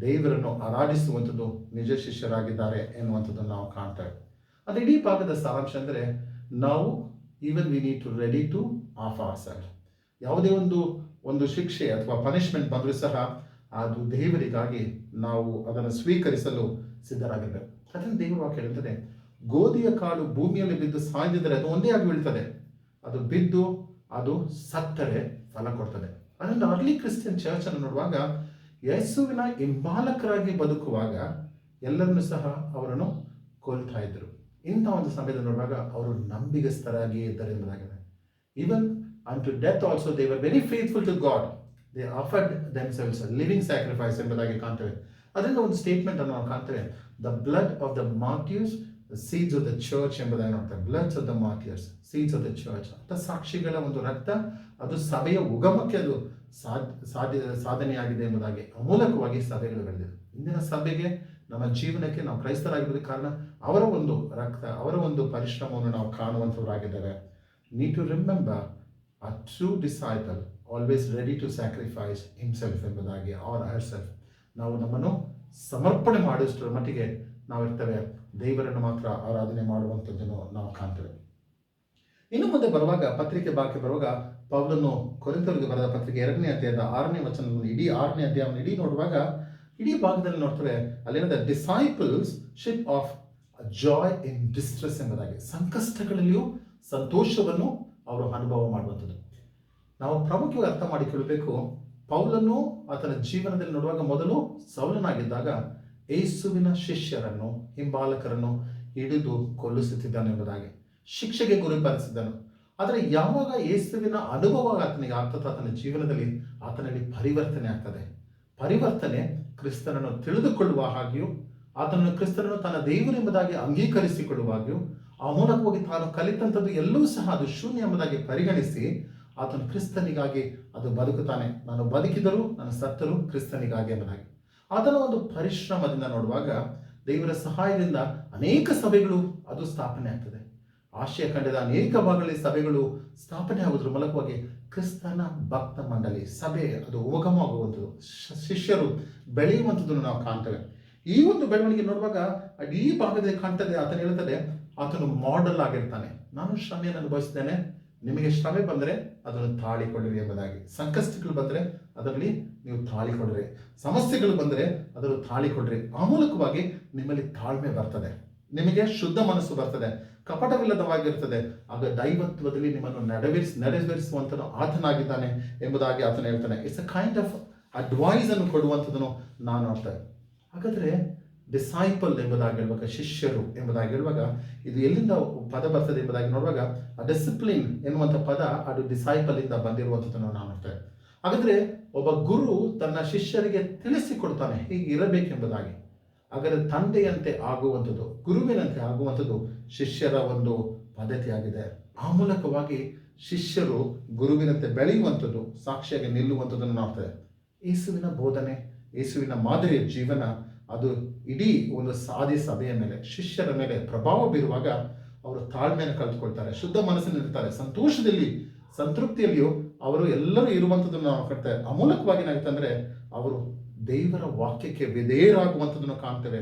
ದೇವರನ್ನು ಆರಾಧಿಸುವಂಥದ್ದು ನಿಜ ಶಿಷ್ಯರಾಗಿದ್ದಾರೆ ಎನ್ನುವಂಥದ್ದನ್ನು ನಾವು ಕಾಣ್ತೇವೆ. ಅದು ಇಡೀ ಭಾಗದ ಸಾರಾಂಶ ಅಂದರೆ ನಾವು even we need to ready to of our self. ಯಾವುದೇ ಒಂದು ಶಿಕ್ಷೆ ಅಥವಾ ಪನಿಷ್ಮೆಂಟ್ ಬಂದರೂ ಸಹ ಅದು ದೇವರಿಗಾಗಿ ನಾವು ಅದನ್ನು ಸ್ವೀಕರಿಸಲು ಸಿದ್ಧರಾಗಿರಬೇಕು. ಅದನ್ನು ದೇವರ ವಾಕ್ಯ ಹೇಳ್ತದೆ, ಗೋಧಿಯ ಕಾಳು ಭೂಮಿಯಲ್ಲಿ ಬಿದ್ದು ಸಾಯ್ದಿದ್ದರೆ ಅದು ಒಂದೇ ಆಗಿ ಬೀಳ್ತದೆ, ಅದು ಬಿದ್ದು ಅದು ಸತ್ತರೆ ಫಲ ಕೊಡ್ತದೆ. ಅದನ್ನು ಅರ್ಲಿ ಕ್ರಿಶ್ಚಿಯನ್ ಚರ್ಚ್ ಅನ್ನು ನೋಡುವಾಗ ಯೇಸುವಿನ ಹಿಂಬಾಲಕರಾಗಿ ಬದುಕುವಾಗ ಎಲ್ಲರನ್ನೂ ಸಹ ಅವರನ್ನು ಕೊಲ್ತಾ ಇದ್ರು. ಇಂಥ ಒಂದು ಸಮಯದಲ್ಲಿ ನೋಡುವಾಗ ಅವರು ನಂಬಿಗಸ್ತರಾಗಿ ಇದ್ದಾರೆ ಎಂಬುದಾಗಿದೆ. Even unto death also they were very faithful to God. They offered themselves a living sacrifice ಎಂಬುದಾಗಿ ಕಾಣ್ತೇವೆ. ಅದರಿಂದ ಒಂದು ಸ್ಟೇಟ್ಮೆಂಟ್ ಅನ್ನು ನಾವು ಕಾಣ್ತೇವೆ, the blood of the martyrs, the seeds of the church ಎಂಬುದಾಗಿ ನೋಡ್ತೇವೆ. bloods of the martyrs, seeds of the church. ಅಂತ ಸಾಕ್ಷಿಗಳ ಒಂದು ರಕ್ತ ಅದು ಸಭೆಯ ಉಗಮಕ್ಕೆ ಅದು ಸಾಧನೆಯಾಗಿದೆ ಎಂಬುದಾಗಿ ಅಮೂಲಕವಾಗಿ ಸಭೆಗಳು ಬೆಳೆದಿದೆ. ಇಂದಿನ ಸಭೆಗೆ, ನಮ್ಮ ಜೀವನಕ್ಕೆ, ನಾವು ಕ್ರೈಸ್ತರಾಗಿರೋದಕ್ಕೆ ಕಾರಣ ಅವರ ಒಂದು ರಕ್ತ, ಅವರ ಒಂದು ಪರಿಶ್ರಮವನ್ನು ನಾವು ಕಾಣುವಂಥವರಾಗಿದ್ದೇವೆ. need to remember a true disciple always ready to sacrifice himself ಎಂಬುದಾಗಿ, or herself. ನಾವು ನಮ್ಮನ್ನು ಸಮರ್ಪಣೆ ಮಾಡುವಷ್ಟರ ಮಟ್ಟಿಗೆ ನಾವಿರ್ತೇವೆ. ದೇವರನ್ನು ಮಾತ್ರ ಆರಾಧನೆ ಮಾಡುವಂಥದ್ದನ್ನು ನಾವು ಕಾಣ್ತೇವೆ. ಇನ್ನು ಮುಂದೆ ಬರುವಾಗ, ಪತ್ರಿಕೆ ಭಾಗಕ್ಕೆ ಬರುವಾಗ, ಪೌಲನು ಕೊರಿಂಥರಿಗೆ ಬರೆದ ಪತ್ರಿಕೆ 2ನೇ ಅಧ್ಯಾಯದ 6ನೇ ವಚನವನ್ನು, ಇಡೀ 6ನೇ ಅಧ್ಯಾಯವನ್ನು ಇಡೀ ನೋಡುವಾಗ ಇಡೀ ಭಾಗದಲ್ಲಿ ನೋಡ್ತೇವೆ, ಅಲ್ಲೇನದ disciples ship of joy in distress ಎಂಬುದಾಗಿ, ಸಂಕಷ್ಟಗಳಲ್ಲಿಯೂ ಸಂತೋಷವನ್ನು ಅವರು ಅನುಭವ ಮಾಡುವಂಥದ್ದು. ನಾವು ಪ್ರಮುಖವಾಗಿ ಅರ್ಥ ಮಾಡಿಕೊಳ್ಳಬೇಕು, ಪೌಲನು ಆತನ ಜೀವನದಲ್ಲಿ ನೋಡುವಾಗ ಮೊದಲು ಸೌಲನಾಗಿದ್ದಾಗ ಯೇಸುವಿನ ಶಿಷ್ಯರನ್ನು, ಹಿಂಬಾಲಕರನ್ನು ಹಿಡಿದು ಕೊಲ್ಲಿಸುತ್ತಿದ್ದಾನೆ ಎಂಬುದಾಗಿ ಶಿಕ್ಷೆಗೆ ಗುರಿಪಡಿಸಿದ್ದನು. ಆದರೆ ಯಾವಾಗ ಯೇಸುವಿನ ಅನುಭವ ಆತನಿಗೆ ಆಗ್ತದೆ, ಆತನ ಜೀವನದಲ್ಲಿ ಆತನಲ್ಲಿ ಪರಿವರ್ತನೆ ಆಗ್ತದೆ. ಪರಿವರ್ತನೆ ಕ್ರಿಸ್ತನನ್ನು ತಿಳಿದುಕೊಳ್ಳುವ ಹಾಗೆಯೂ, ಆತನನ್ನು ಕ್ರಿಸ್ತನನ್ನು ತನ್ನ ದೇವರೆಂಬುದಾಗಿ ಅಂಗೀಕರಿಸಿಕೊಳ್ಳುವಾಗಿಯೂ, ಆ ಮೂಲಕವಾಗಿ ತಾನು ಕಲಿತಂಥದ್ದು ಎಲ್ಲವೂ ಸಹ ಅದು ಶೂನ್ಯ ಎಂಬುದಾಗಿ ಪರಿಗಣಿಸಿ ಆತನು ಕ್ರಿಸ್ತನಿಗಾಗಿ ಅದು ಬದುಕುತ್ತಾನೆ. ನಾನು ಬದುಕಿದರೂ, ನಾನು ಸತ್ತರೂ ಕ್ರಿಸ್ತನಿಗಾಗಿ ಎಂಬುದಾಗಿ ಆತನ ಒಂದು ಪರಿಶ್ರಮದಿಂದ ನೋಡುವಾಗ ದೇವರ ಸಹಾಯದಿಂದ ಅನೇಕ ಸಭೆಗಳು ಅದು ಸ್ಥಾಪನೆ ಆಗ್ತದೆ. ಆಶಯ ಖಂಡದ ಅನೇಕ ಭಾಗಗಳಲ್ಲಿ ಸಭೆಗಳು ಸ್ಥಾಪನೆ ಆಗುವುದರ ಮೂಲಕವಾಗಿ ಕ್ರಿಸ್ತನ ಭಕ್ತ ಮಂಡಳಿ, ಸಭೆ ಅದು ಉಗಮವಾಗುವಂಥದ್ದು, ಶಿಷ್ಯರು ಬೆಳೆಯುವಂಥದ್ದನ್ನು ನಾವು ಕಾಣ್ತೇವೆ. ಈ ಒಂದು ಬೆಳವಣಿಗೆ ನೋಡುವಾಗ ಈ ಭಾಗದಲ್ಲಿ ಕಾಣ್ತದೆ, ಆತನು ಹೇಳ್ತದೆ, ಆತನು ಮಾಡೆಲ್ ಆಗಿರ್ತಾನೆ. ನಾನು ಶ್ರಮೆಯನ್ನು ಅನುಭವಿಸ್ತೇನೆ, ನಿಮಗೆ ಶ್ರಮೆ ಬಂದರೆ ಅದನ್ನು ತಾಳಿಕೊಳ್ಳಿರಿ ಎಂಬುದಾಗಿ. ಸಂಕಷ್ಟಗಳು ಬಂದರೆ ಅದರಲ್ಲಿ ನೀವು ತಾಳಿಕೊಳ್ಳ್ರಿ, ಸಮಸ್ಯೆಗಳು ಬಂದರೆ ಅದನ್ನು ತಾಳಿಕೊಳ್ಳ್ರಿ. ಆ ಮೂಲಕವಾಗಿ ನಿಮ್ಮಲ್ಲಿ ತಾಳ್ಮೆ ಬರ್ತದೆ, ನಿಮಗೆ ಶುದ್ಧ ಮನಸ್ಸು ಬರ್ತದೆ, ಕಪಟವಿಲ್ಲದವಾಗಿರ್ತದೆ. ಆಗ ದೈವತ್ವದಲ್ಲಿ ನಿಮ್ಮನ್ನು ನೆರವೇರಿಸುವಂತನು ಆತನಾಗಿದ್ದಾನೆ ಎಂಬುದಾಗಿ ಆತನು ಹೇಳ್ತಾನೆ. It's a kind of advice ಅನ್ನು ಕೊಡುವಂಥದ್ದನ್ನು ನಾನು ನೋಡ್ತೇನೆ. ಹಾಗಾದರೆ ಡಿಸೈಪಲ್ ಎಂಬುದಾಗಿ ಹೇಳುವಾಗ, ಶಿಷ್ಯರು ಎಂಬುದಾಗಿ ಹೇಳುವಾಗ ಇದು ಎಲ್ಲಿಂದ ಪದ ಬರ್ತದೆ ಎಂಬುದಾಗಿ ನೋಡುವಾಗ, ಆ ಡಿಸಿಪ್ಲಿನ್ ಎನ್ನುವಂಥ ಪದ ಅದು ಡಿಸೈಪಲ್ ಇಂದ ಬಂದಿರುವಂಥದ್ದನ್ನು ನಾವು ನೋಡ್ತೇವೆ. ಹಾಗಾದರೆ ಒಬ್ಬ ಗುರು ತನ್ನ ಶಿಷ್ಯರಿಗೆ ತಿಳಿಸಿಕೊಡ್ತಾನೆ ಹೀಗೆ ಇರಬೇಕೆಂಬುದಾಗಿ. ಹಾಗಾದರೆ ತಂದೆಯಂತೆ ಆಗುವಂಥದ್ದು, ಗುರುವಿನಂತೆ ಆಗುವಂಥದ್ದು ಶಿಷ್ಯರ ಒಂದು ಪದ್ಧತಿಯಾಗಿದೆ. ಆ ಮೂಲಕವಾಗಿ ಶಿಷ್ಯರು ಗುರುವಿನಂತೆ ಬೆಳೆಯುವಂಥದ್ದು, ಸಾಕ್ಷಿಯಾಗಿ ನಿಲ್ಲುವಂಥದ್ದನ್ನು ನೋಡ್ತೇವೆ. ಯೇಸುವಿನ ಬೋಧನೆ, ಯೇಸುವಿನ ಮಾದರಿಯ ಜೀವನ ಅದು ಇಡೀ ಒಂದು ಸಾದಿ ಸಭೆಯ ಮೇಲೆ, ಶಿಷ್ಯರ ಮೇಲೆ ಪ್ರಭಾವ ಬೀರುವಾಗ ಅವರು ತಾಳ್ಮೆಯನ್ನು ಕಳೆದುಕೊಳ್ತಾರೆ, ಶುದ್ಧ ಮನಸ್ಸಿನಲ್ಲಿರ್ತಾರೆ, ಸಂತೋಷದಲ್ಲಿ ಸಂತೃಪ್ತಿಯಲ್ಲಿಯೂ ಅವರು ಎಲ್ಲರೂ ಇರುವಂಥದ್ದನ್ನು ನಾವು ಕಾಣ್ತೇವೆ. ಆ ಮೂಲಕವಾಗಿ ಏನಾಗುತ್ತಂದ್ರೆ ಅವರು ದೇವರ ವಾಕ್ಯಕ್ಕೆ ವಿಧೇಯರಾಗುವಂಥದ್ದನ್ನು ಕಾಣ್ತೇವೆ.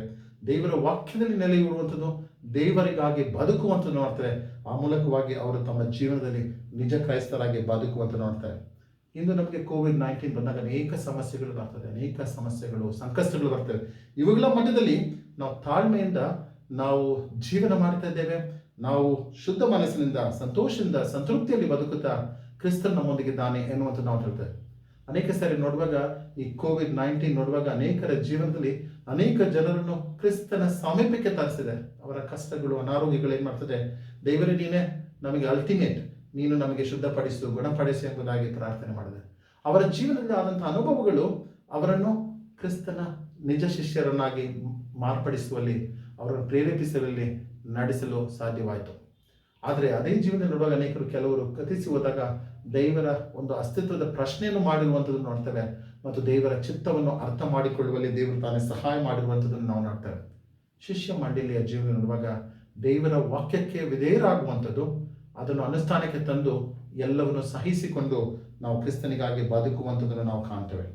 ದೇವರ ವಾಕ್ಯದಲ್ಲಿ ನೆಲೆಯಿರುವಂಥದ್ದು, ದೇವರಿಗಾಗಿ ಬದುಕುವಂಥದ್ದು ನೋಡ್ತಾರೆ. ಆ ಮೂಲಕವಾಗಿ ಅವರು ತಮ್ಮ ಜೀವನದಲ್ಲಿ ನಿಜ ಕ್ರೈಸ್ತರಾಗಿ ಬದುಕುವಂತ ನೋಡ್ತಾರೆ. ಇಂದು ನಮಗೆ ಕೋವಿಡ್-19 ಬಂದಾಗ ಅನೇಕ ಸಮಸ್ಯೆಗಳು ಬರ್ತದೆ, ಅನೇಕ ಸಮಸ್ಯೆಗಳು, ಸಂಕಷ್ಟಗಳು ಬರ್ತವೆ. ಇವುಗಳ ಮಧ್ಯದಲ್ಲಿ ನಾವು ತಾಳ್ಮೆಯಿಂದ ನಾವು ಜೀವನ ಮಾಡ್ತಾ ಇದ್ದೇವೆ. ನಾವು ಶುದ್ಧ ಮನಸ್ಸಿನಿಂದ, ಸಂತೋಷದಿಂದ, ಸಂತೃಪ್ತಿಯಲ್ಲಿ ಬದುಕುತ್ತಾ ಕ್ರಿಸ್ತನ್ ನಮ್ಮೊಂದಿಗಿದ್ದಾನೆ ಎನ್ನುವಂಥ ನಾವು ಹೇಳ್ತೇವೆ. ಅನೇಕ ಸಾರಿ ನೋಡುವಾಗ ಈ ಕೋವಿಡ್-19 ನೋಡುವಾಗ ಅನೇಕರ ಜೀವನದಲ್ಲಿ ಅನೇಕ ಜನರನ್ನು ಕ್ರಿಸ್ತನ ಸಮೀಪಕ್ಕೆ ತರಿಸಿದೆ. ಅವರ ಕಷ್ಟಗಳು, ಅನಾರೋಗ್ಯಗಳು ಏನ್ ಮಾಡ್ತದೆ, ದೇವರೇ ನೀನೇ ನಮಗೆ ಅಲ್ಟಿಮೇಟ್, ನೀನು ನಮಗೆ ಶುದ್ಧಪಡಿಸು, ಗುಣಪಡಿಸು ಎಂಬುದಾಗಿ ಪ್ರಾರ್ಥನೆ ಮಾಡಿದೆ. ಅವರ ಜೀವನದಲ್ಲಿ ಆದಂತಹ ಅನುಭವಗಳು ಅವರನ್ನು ಕ್ರಿಸ್ತನ ನಿಜ ಶಿಷ್ಯರನ್ನಾಗಿ ಮಾರ್ಪಡಿಸುವಲ್ಲಿ, ಅವರನ್ನು ಪ್ರೇರೇಪಿಸುವಲ್ಲಿ ನಡೆಸಲು ಸಾಧ್ಯವಾಯಿತು. ಆದರೆ ಅದೇ ಜೀವನ ನೋಡುವಾಗ ಅನೇಕರು, ಕೆಲವರು ಕಥಿಸಿ ಹೋದಾಗ ದೇವರ ಒಂದು ಅಸ್ತಿತ್ವದ ಪ್ರಶ್ನೆಯನ್ನು ಮಾಡಿರುವಂಥದ್ದು ನೋಡ್ತೇವೆ, ಮತ್ತು ದೇವರ ಚಿತ್ತವನ್ನು ಅರ್ಥ ಮಾಡಿಕೊಳ್ಳುವಲ್ಲಿ ದೇವರು ತಾನೇ ಸಹಾಯ ಮಾಡಿರುವಂಥದ್ದನ್ನು ನಾವು ನೋಡ್ತೇವೆ. ಶಿಷ್ಯ ಮಂಡಳಿಯ ಜೀವನ ನೋಡುವಾಗ ದೇವರ ವಾಕ್ಯಕ್ಕೆ ವಿಧೇಯರಾಗುವಂಥದ್ದು, ಅದನ್ನು ಅನುಷ್ಠಾನಕ್ಕೆ ತಂದು ಎಲ್ಲವನ್ನು ಸಹಿಸಿಕೊಂಡು ನಾವು ಕ್ರಿಸ್ತನಿಗಾಗಿ ಬದುಕುವಂಥದ್ದನ್ನು ನಾವು ಕಾಣ್ತೇವೆ.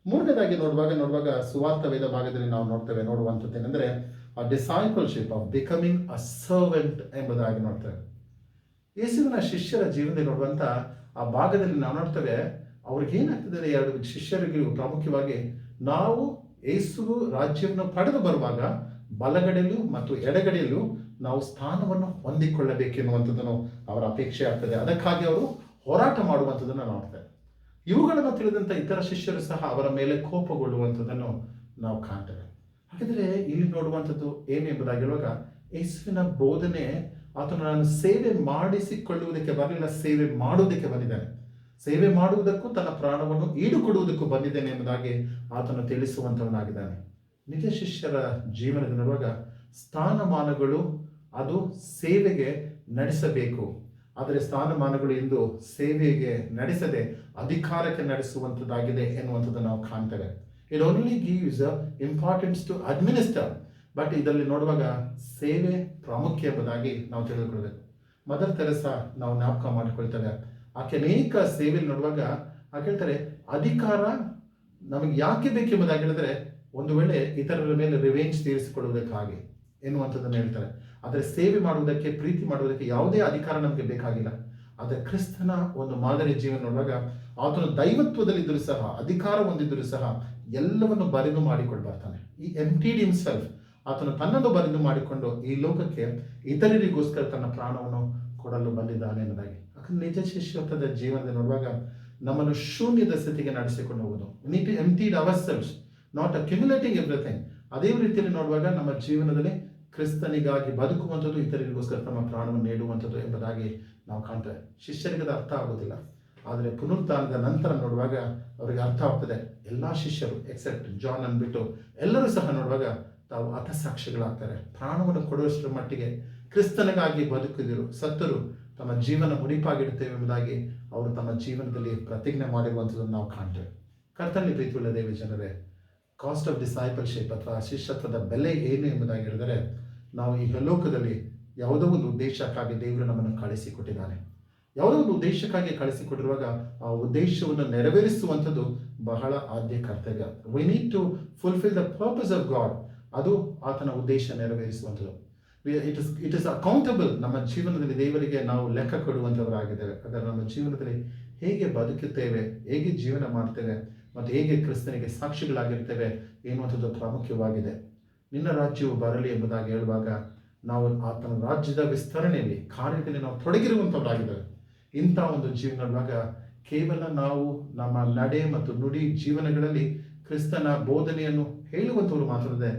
ಮೂರನೇದಾಗಿ ನೋಡುವಾಗ ಸುವಾರ್ಥ ವೇದ ಭಾಗದಲ್ಲಿ ನಾವು ನೋಡುವಂಥದ್ದು ಏನಂದ್ರೆ ಆ ಡಿಸೈಪಲ್ಶಿಪ್ ಆಫ್ ಬಿಕಮಿಂಗ್ ಅ ಸರ್ವೆಂಟ್ ಎಂಬುದಾಗಿ ನೋಡ್ತೇವೆ. ಯೇಸುವಿನ ಶಿಷ್ಯರ ಜೀವನದಲ್ಲಿ ನೋಡುವಂಥ ಆ ಭಾಗದಲ್ಲಿ ನಾವು ನೋಡ್ತೇವೆ, ಅವ್ರಿಗೆ ಏನಾಗ್ತದೆ, ಎರಡು ಶಿಷ್ಯರಿಗೂ ಪ್ರಾಮುಖ್ಯವಾಗಿ ನಾವು ಯೇಸು ರಾಜ್ಯವನ್ನು ಪಡೆದು ಬರುವಾಗ ಬಲಗಡೆಯಲ್ಲೂ ಮತ್ತು ಎಡಗಡೆಯಲ್ಲೂ ನಾವು ಸ್ಥಾನವನ್ನು ಹೊಂದಿಕೊಳ್ಳಬೇಕೆನ್ನುವಂಥದ್ದನ್ನು ಅವರ ಅಪೇಕ್ಷೆ ಆಗ್ತದೆ. ಅದಕ್ಕಾಗಿ ಅವರು ಹೋರಾಟ ಮಾಡುವಂಥದ್ದನ್ನು ನೋಡ್ತೇವೆ. ಇವುಗಳನ್ನು ತಿಳಿದಂಥ ಇತರ ಶಿಷ್ಯರು ಸಹ ಅವರ ಮೇಲೆ ಕೋಪಗೊಳ್ಳುವಂಥದ್ದನ್ನು ನಾವು ಕಾಣ್ತೇವೆ. ಹಾಗಿದ್ರೆ ಇಲ್ಲಿ ನೋಡುವಂಥದ್ದು ಏನೆಂಬುದಾಗಿ ಹೇಳುವಾಗ, ಯೇಸುವಿನ ಬೋಧನೆ, ಆತನು ನಾನು ಸೇವೆ ಮಾಡಿಸಿಕೊಳ್ಳುವುದಕ್ಕೆ ಬರಲಿಲ್ಲ, ಸೇವೆ ಮಾಡುವುದಕ್ಕೆ ಬಂದಿದ್ದಾನೆ, ಸೇವೆ ಮಾಡುವುದಕ್ಕೂ ತನ್ನ ಪ್ರಾಣವನ್ನು ಈಡುಕೊಡುವುದಕ್ಕೂ ಬಂದಿದ್ದೇನೆ ಎಂಬುದಾಗಿ ಆತನು ತಿಳಿಸುವಂಥವನಾಗಿದ್ದಾನೆ. ನಿಜ ಶಿಷ್ಯರ ಜೀವನದ ನೋಡುವಾಗ ಸ್ಥಾನಮಾನಗಳು ಅದು ಸೇವೆಗೆ ನಡೆಸಬೇಕು, ಆದರೆ ಸ್ಥಾನಮಾನಗಳು ಇಂದು ಸೇವೆಗೆ ನಡೆಸದೆ ಅಧಿಕಾರಕ್ಕೆ ನಡೆಸುವಂಥದ್ದಾಗಿದೆ ಎನ್ನುವಂಥದ್ದನ್ನು ನಾವು ಕಾಣ್ತೇವೆ. It only gives importance to administer, but ಇದರಲ್ಲಿ ನೋಡುವಾಗ ಸೇವೆ ಪ್ರಾಮುಖ್ಯ ಎಂಬುದಾಗಿ ನಾವು ತಿಳಿದುಕೊಳ್ಬೇಕು. ಮದರ್ ತೆರೆಸಾ ನಾವು ಜ್ಞಾಪಕ ಮಾಡಿಕೊಳ್ತೇವೆ. ಆಕೆ ಅನೇಕ ಸೇವೆಯಲ್ಲಿ ನೋಡುವಾಗ ಆಕೆ ಹೇಳ್ತಾರೆ, ಅಧಿಕಾರ ನಮಗೆ ಯಾಕೆ ಬೇಕೆಂಬುದಾಗಿ ಹೇಳಿದ್ರೆ, ಒಂದು ವೇಳೆ ಇತರರ ಮೇಲೆ ರಿವೆಂಜ್ ತೀರಿಸಿಕೊಳ್ಳುವುದಕ್ಕಾಗಿ ಎನ್ನುವಂಥದ್ದನ್ನು ಹೇಳ್ತಾರೆ. ಆದರೆ ಸೇವೆ ಮಾಡುವುದಕ್ಕೆ, ಪ್ರೀತಿ ಮಾಡುವುದಕ್ಕೆ ಯಾವುದೇ ಅಧಿಕಾರ ನಮಗೆ ಬೇಕಾಗಿಲ್ಲ. ಆದರೆ ಕ್ರಿಸ್ತನ ಒಂದು ಮಾದರಿ ಜೀವನ ನೋಡುವಾಗ ಆತನು ದೈವತ್ವದಲ್ಲಿದ್ದರೂ ಸಹ, ಅಧಿಕಾರ ಹೊಂದಿದ್ದರೂ ಸಹ ಎಲ್ಲವನ್ನು ಬರಿದು ಮಾಡಿಕೊಂಡು ಬರ್ತಾನೆ. ಈ ಎಂಪ್ಟಿಡ್ ಹಿಮ್ಸೆಲ್ಫ್, ಆತನು ತನ್ನನ್ನು ಬರಿದು ಮಾಡಿಕೊಂಡು ಈ ಲೋಕಕ್ಕೆ ಇತರರಿಗೋಸ್ಕರ ತನ್ನ ಪ್ರಾಣವನ್ನು ಕೊಡಲು ಬಂದಿದ್ದಾನೆ ಎಂಬುದಾಗಿ. ಯಾಕಂದ್ರೆ ನಿಜ ಶಿಷ್ಯತ್ವದ ಜೀವನದಲ್ಲಿ ನೋಡುವಾಗ ನಮ್ಮನ್ನು ಶೂನ್ಯದ ಸ್ಥಿತಿಗೆ ನಡೆಸಿಕೊಂಡು ಹೋಗುವುದು. Need to emptied ourselves, not accumulating everything. ಅದೇ ರೀತಿಯಲ್ಲಿ ನೋಡುವಾಗ ನಮ್ಮ ಜೀವನದಲ್ಲಿ ಕ್ರಿಸ್ತನಿಗಾಗಿ ಬದುಕುವಂಥದ್ದು, ಇತರರಿಗೋಸ್ಕರ ತಮ್ಮ ಪ್ರಾಣವನ್ನು ನೀಡುವಂಥದ್ದು ಎಂಬುದಾಗಿ ನಾವು ಕಾಣ್ತೇವೆ. ಶಿಷ್ಯರಿಗೆ ಅರ್ಥ ಆಗೋದಿಲ್ಲ, ಆದರೆ ಪುನರುತ್ಥಾನದ ನಂತರ ನೋಡುವಾಗ ಅವರಿಗೆ ಅರ್ಥ ಆಗ್ತದೆ. ಎಲ್ಲ ಶಿಷ್ಯರು ಎಕ್ಸೆಪ್ಟ್ ಜಾನ್ ಅಂದ್ಬಿಟ್ಟು ಎಲ್ಲರೂ ಸಹ ನೋಡುವಾಗ ತಾವು ಹತಸಾಕ್ಷಿಗಳಾಗ್ತಾರೆ. ಪ್ರಾಣವನ್ನು ಕೊಡುವಷ್ಟರ ಮಟ್ಟಿಗೆ ಕ್ರಿಸ್ತನಿಗಾಗಿ ಬದುಕಿದರು, ಸತ್ತರು, ತಮ್ಮ ಜೀವನ ಮುಡಿಪಾಗಿಡುತ್ತೇವೆ ಎಂಬುದಾಗಿ ಅವರು ತಮ್ಮ ಜೀವನದಲ್ಲಿ ಪ್ರತಿಜ್ಞೆ ಮಾಡಿರುವಂಥದ್ದನ್ನು ನಾವು ಕಾಣ್ತೇವೆ. ಕರ್ತನಲ್ಲಿ ಪ್ರೀತಿಯುಳ್ಳ ದೇವ ಜನರೇ, ಕಾಸ್ಟ್ ಆಫ್ ಡಿಸೈಪಲ್ಶಿಪ್ ಅಥವಾ ಶಿಷ್ಯತ್ವದ ಬೆಲೆ ಏನು ಎಂಬುದಾಗಿ ಹೇಳಿದರೆ, ನಾವು ಈ ಲೋಕದಲ್ಲಿ ಯಾವುದೋ ಒಂದು ಉದ್ದೇಶಕ್ಕಾಗಿ ದೇವರು ನಮ್ಮನ್ನು ಕಳಿಸಿಕೊಟ್ಟಿದ್ದಾನೆ. ಯಾವುದೋ ಒಂದು ಉದ್ದೇಶಕ್ಕಾಗಿ ಕಳಿಸಿಕೊಟ್ಟಿರುವಾಗ ಆ ಉದ್ದೇಶವನ್ನು ನೆರವೇರಿಸುವಂಥದ್ದು ಬಹಳ ಆದ್ಯ ಕರ್ತವ್ಯ. We need to fulfil the purpose of God. ಅದು ಆತನ ಉದ್ದೇಶ ನೆರವೇರಿಸುವಂಥದ್ದು. It is accountable. ನಮ್ಮ ಜೀವನದಲ್ಲಿ ದೇವರಿಗೆ ನಾವು ಲೆಕ್ಕ ಕೊಡುವಂಥವರಾಗಿದ್ದೇವೆ. ಅದರ ನಮ್ಮ ಜೀವನದಲ್ಲಿ ಹೇಗೆ ಬದುಕುತ್ತೇವೆ, ಹೇಗೆ ಜೀವನ ಮಾಡ್ತೇವೆ ಮತ್ತು ಹೇಗೆ ಕ್ರಿಸ್ತನಿಗೆ ಸಾಕ್ಷಿಗಳಾಗಿರ್ತೇವೆ ಎನ್ನುವಂಥದ್ದು ಪ್ರಾಮುಖ್ಯವಾಗಿದೆ. ನಿನ್ನ ರಾಜ್ಯವು ಬರಲಿ ಎಂಬುದಾಗಿ ಹೇಳುವಾಗ ನಾವು ಆತನ ರಾಜ್ಯದ ವಿಸ್ತರಣೆಯಲ್ಲಿ, ಕಾರ್ಯದಲ್ಲಿ ನಾವು ತೊಡಗಿರುವಂಥವರಾಗಿದ್ದೇವೆ. ಇಂಥ ಒಂದು ಜೀವನ ನೋಡುವಾಗ ಕೇವಲ ನಾವು ನಮ್ಮ ನಡೆ ಮತ್ತು ನುಡಿ ಜೀವನಗಳಲ್ಲಿ ಕ್ರಿಸ್ತನ ಬೋಧನೆಯನ್ನು ಹೇಳುವಂಥವ್ರು ಮಾತ್ರವಲ್ಲದೆ,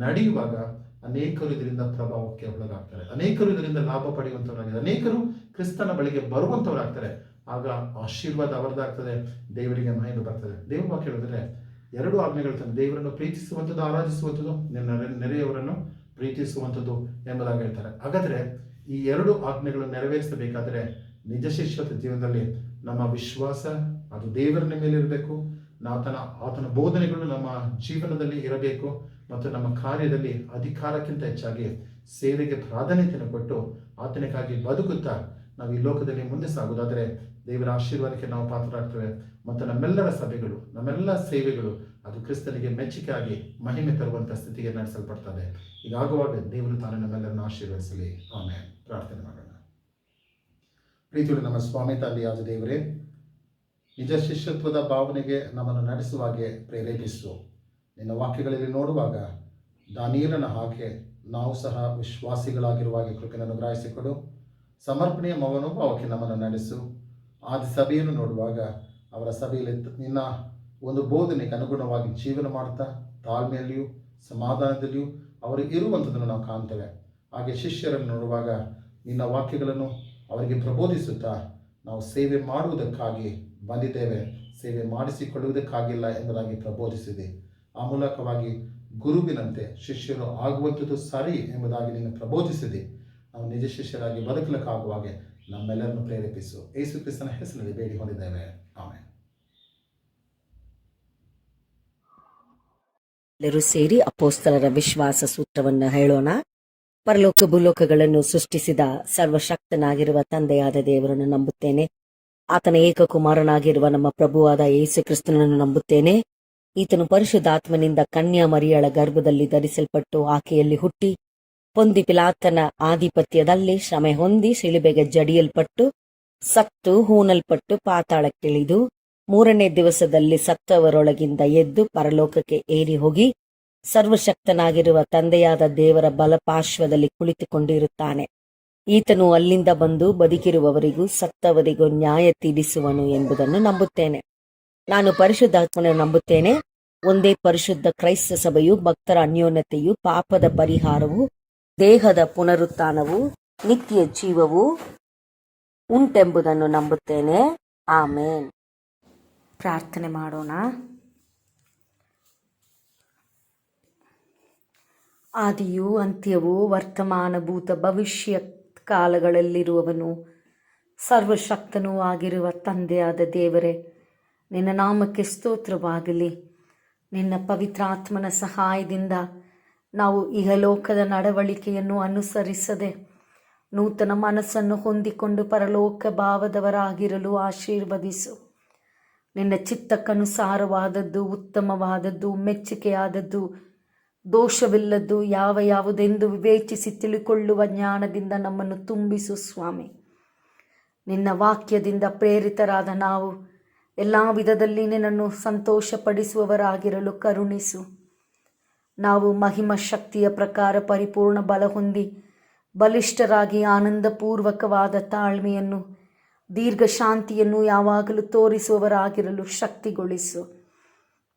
ನಡೆಯುವಾಗ ಅನೇಕರು ಇದರಿಂದ ಪ್ರಭಾವಕ್ಕೆ ಒಳಗಾಗ್ತಾರೆ, ಅನೇಕರು ಇದರಿಂದ ಲಾಭ ಪಡೆಯುವಂಥವರಾಗಿದ್ದಾರೆ, ಅನೇಕರು ಕ್ರಿಸ್ತನ ಬಳಿಗೆ ಬರುವಂಥವರಾಗ್ತಾರೆ. ಆಗ ಆಶೀರ್ವಾದ ಅವರದಾಗ್ತದೆ, ದೇವರಿಗೆ ಮಹಿಮೆ ಬರ್ತದೆ. ದೇವರ ವಾಕ್ಯ ಹೇಳಿದ್ರೆ 2 ಆಜ್ಞೆಗಳು ತಂದು, ದೇವರನ್ನು ಪ್ರೀತಿಸುವಂಥದ್ದು, ಆರಾಧಿಸುವಂಥದ್ದು, ನೆರೆಯವರನ್ನು ಪ್ರೀತಿಸುವಂಥದ್ದು ಎಂಬುದಾಗಿ ಹೇಳ್ತಾರೆ. ಹಾಗಾದರೆ ಈ 2 ಆಜ್ಞೆಗಳನ್ನು ನೆರವೇರಿಸಬೇಕಾದರೆ ನಿಜ ಶಿಷ್ಯತ್ವ ಜೀವನದಲ್ಲಿ ನಮ್ಮ ವಿಶ್ವಾಸ ಅದು ದೇವರ ಮೇಲೆ ಇರಬೇಕು, ಆತನ ಬೋಧನೆಗಳು ನಮ್ಮ ಜೀವನದಲ್ಲಿ ಇರಬೇಕು ಮತ್ತು ನಮ್ಮ ಕಾರ್ಯದಲ್ಲಿ ಅಧಿಕಾರಕ್ಕಿಂತ ಹೆಚ್ಚಾಗಿ ಸೇವೆಗೆ ಪ್ರಾಧಾನ್ಯತೆಯನ್ನು ಕೊಟ್ಟು ಆತನಿಗಾಗಿ ಬದುಕುತ್ತಾ ನಾವು ಈ ಲೋಕದಲ್ಲಿ ಮುಂದೆ ಸಾಗುವುದಾದರೆ ದೇವರ ಆಶೀರ್ವಾದಕ್ಕೆ ನಾವು ಪಾತ್ರರಾಗ್ತೇವೆ ಮತ್ತು ನಮ್ಮೆಲ್ಲರ ಸಭೆಗಳು, ನಮ್ಮೆಲ್ಲ ಸೇವೆಗಳು ಅದು ಕ್ರಿಸ್ತನಿಗೆ ಮೆಚ್ಚುಗೆಯಾಗಿ ಮಹಿಮೆ ತರುವಂಥ ಸ್ಥಿತಿಗೆ ನಡೆಸಲ್ಪಡ್ತದೆ. ಹೀಗಾಗುವಾಗ ದೇವರು ತಾನು ನಮ್ಮೆಲ್ಲರನ್ನು ಆಶೀರ್ವದಿಸಲಿ. ಆಮೇಲೆ ಪ್ರಾರ್ಥನೆ ಮಾಡೋಣ. ಪ್ರೀತಿಯುಳ್ಳ ನಮ್ಮ ಸ್ವಾಮಿ ತಂದೆಯಾದ ದೇವರೇ, ನಿಜ ಶಿಷ್ಯತ್ವದ ಭಾವನೆಗೆ ನಮ್ಮನ್ನು ನಡೆಸುವಾಗೆ ಪ್ರೇರೇಪಿಸು. ನಿನ್ನ ವಾಕ್ಯಗಳಲ್ಲಿ ನೋಡುವಾಗ ದಾನಿಯೇಲನ ಹಾಗೆ ನಾವು ಸಹ ವಿಶ್ವಾಸಿಗಳಾಗಿರುವಾಗೆ ಕೃಪೆಯನ್ನು ಅನುಗ್ರಹಿಸಿಕೊಡು. ಸಮರ್ಪಣೆಯ ಮನೋಭಾವಕ್ಕೆ ನಮ್ಮನ್ನು ನಡೆಸು. ಆದಿ ಸಭೆಯನ್ನು ನೋಡುವಾಗ ಅವರ ಸಭೆಯಲ್ಲಿ ನಿನ್ನ ಒಂದು ಬೋಧನೆಗೆ ಅನುಗುಣವಾಗಿ ಜೀವನ ಮಾಡ್ತಾ ತಾಳ್ಮೆಯಲ್ಲಿಯೂ ಸಮಾಧಾನದಲ್ಲಿಯೂ ಅವರು ಇರುವಂಥದ್ದನ್ನು ನಾವು ಕಾಣ್ತೇವೆ. ಹಾಗೆ ಶಿಷ್ಯರನ್ನು ನೋಡುವಾಗ ನಿನ್ನ ವಾಕ್ಯಗಳನ್ನು ಅವರಿಗೆ ಪ್ರಬೋಧಿಸುತ್ತಾ ನಾವು ಸೇವೆ ಮಾಡುವುದಕ್ಕಾಗಿ ಬಂದಿದ್ದೇವೆ, ಸೇವೆ ಮಾಡಿಸಿಕೊಳ್ಳುವುದಕ್ಕಾಗಿಲ್ಲ ಎಂಬುದಾಗಿ ಪ್ರಬೋಧಿಸಿದೆ. ಆ ಮೂಲಕವಾಗಿ ಗುರುವಿನಂತೆ ಶಿಷ್ಯರು ಆಗುವಂಥದ್ದು ಸರಿ ಎಂಬುದಾಗಿ ನೀನು ಪ್ರಬೋಧಿಸಿದೆ. ನಾವು ನಿಜ ಶಿಷ್ಯರಾಗಿ ಬದುಕಲಿಕ್ಕಾಗುವಾಗೆ ನಮ್ಮೆಲ್ಲರನ್ನು ಪ್ರೇರೇಪಿಸು. ಯೇಸು ಕ್ರಿಸ್ತನ ಹೆಸರಿನಲ್ಲಿ ಬೇಡಿ ಹೊಂದಿದ್ದೇವೆ. ಆಮೆನ್. ಎಲ್ಲರೂ ಸೇರಿ ಅಪೋಸ್ತಲರ ವಿಶ್ವಾಸ ಸೂತ್ರವನ್ನು ಹೇಳೋಣ. ಪರಲೋಕ ಭೂಲೋಕಗಳನ್ನು ಸೃಷ್ಟಿಸಿದ ಸರ್ವಶಕ್ತನಾಗಿರುವ ತಂದೆಯಾದ ದೇವರನ್ನು ನಂಬುತ್ತೇನೆ. ಆತನ ಏಕಕುಮಾರನಾಗಿರುವ ನಮ್ಮ ಪ್ರಭುವಾದ ಯೇಸು ಕ್ರಿಸ್ತನನ್ನು ನಂಬುತ್ತೇನೆ. ಈತನು ಪರಿಶುದ್ಧಾತ್ಮನಿಂದ ಕನ್ಯಾ ಮರಿಯಳ ಗರ್ಭದಲ್ಲಿ ಧರಿಸಲ್ಪಟ್ಟು ಆಕೆಯಲ್ಲಿ ಹುಟ್ಟಿ ಪೊಂದಿ ಪಿಲಾತನ ಆಧಿಪತ್ಯದಲ್ಲಿ ಶ್ರಮೆ ಹೊಂದಿ ಶಿಲುಬೆಗೆ ಜಡಿಯಲ್ಪಟ್ಟು ಸತ್ತು ಹೂಣಲ್ಪಟ್ಟು ಪಾತಾಳಕ್ಕಿಳಿದು ಮೂರನೇ ದಿವಸದಲ್ಲಿ ಸತ್ತವರೊಳಗಿಂದ ಎದ್ದು ಪರಲೋಕಕ್ಕೆ ಏರಿ ಹೋಗಿ ಸರ್ವಶಕ್ತನಾಗಿರುವ ತಂದೆಯಾದ ದೇವರ ಬಲಪಾರ್ಶ್ವದಲ್ಲಿ ಕುಳಿತುಕೊಂಡಿರುತ್ತಾನೆ. ಈತನು ಅಲ್ಲಿಂದ ಬಂದು ಬದುಕಿರುವವರಿಗೂ ಸತ್ತವರಿಗೂ ನ್ಯಾಯ ತೀರಿಸುವನು ಎಂಬುದನ್ನು ನಂಬುತ್ತೇನೆ. ನಾನು ಪರಿಶುದ್ಧಾತ್ಮನನ್ನು ನಂಬುತ್ತೇನೆ. ಒಂದೇ ಪರಿಶುದ್ಧ ಕ್ರೈಸ್ತ ಸಭೆಯು, ಭಕ್ತರ ಅನ್ಯೋನ್ಯತೆಯು, ಪಾಪದ ಪರಿಹಾರವು, ದೇಹದ ಪುನರುತ್ಥಾನವು, ನಿತ್ಯ ಜೀವವು ಉಂಟೆಂಬುದನ್ನು ನಂಬುತ್ತೇನೆ. ಆಮೇನ್. ಪ್ರಾರ್ಥನೆ ಮಾಡೋಣ. ಆದಿಯೂ ಅಂತ್ಯವೂ ವರ್ತಮಾನ ಭೂತ ಭವಿಷ್ಯ ಕಾಲಗಳಲ್ಲಿರುವವನು ಸರ್ವಶಕ್ತನೂ ಆಗಿರುವ ತಂದೆಯಾದ ದೇವರೇ, ನಿನ್ನ ನಾಮಕ್ಕೆ ಸ್ತೋತ್ರವಾಗಲಿ. ನಿನ್ನ ಪವಿತ್ರಾತ್ಮನ ಸಹಾಯದಿಂದ ನಾವು ಇಹಲೋಕದ ನಡವಳಿಕೆಯನ್ನು ಅನುಸರಿಸದೆ ನೂತನ ಮನಸ್ಸನ್ನು ಹೊಂದಿಕೊಂಡು ಪರಲೋಕ ಭಾವದವರಾಗಿರಲು ಆಶೀರ್ವದಿಸು. ನಿನ್ನ ಚಿತ್ತಕ್ಕನುಸಾರವಾದದ್ದು, ಉತ್ತಮವಾದದ್ದು, ಮೆಚ್ಚುಗೆಯಾದದ್ದು, ದೋಷವಿಲ್ಲದ್ದು ಯಾವುದೆಂದು ವಿವೇಚಿಸಿ ತಿಳಿಕೊಳ್ಳುವ ಜ್ಞಾನದಿಂದ ನಮ್ಮನ್ನು ತುಂಬಿಸು ಸ್ವಾಮಿ. ನಿನ್ನ ವಾಕ್ಯದಿಂದ ಪ್ರೇರಿತರಾದ ನಾವು ಎಲ್ಲ ವಿಧದಲ್ಲಿ ನಿನ್ನನ್ನು ಸಂತೋಷಪಡಿಸುವವರಾಗಿರಲು ಕರುಣಿಸು. ನಾವು ಮಹಿಮ ಶಕ್ತಿಯ ಪ್ರಕಾರ ಪರಿಪೂರ್ಣ ಬಲ ಹೊಂದಿ ಬಲಿಷ್ಠರಾಗಿ ಆನಂದಪೂರ್ವಕವಾದ ತಾಳ್ಮೆಯನ್ನು, ದೀರ್ಘ ಶಾಂತಿಯನ್ನು ಯಾವಾಗಲೂ ತೋರಿಸುವವರಾಗಿರಲು ಶಕ್ತಿಗೊಳಿಸು.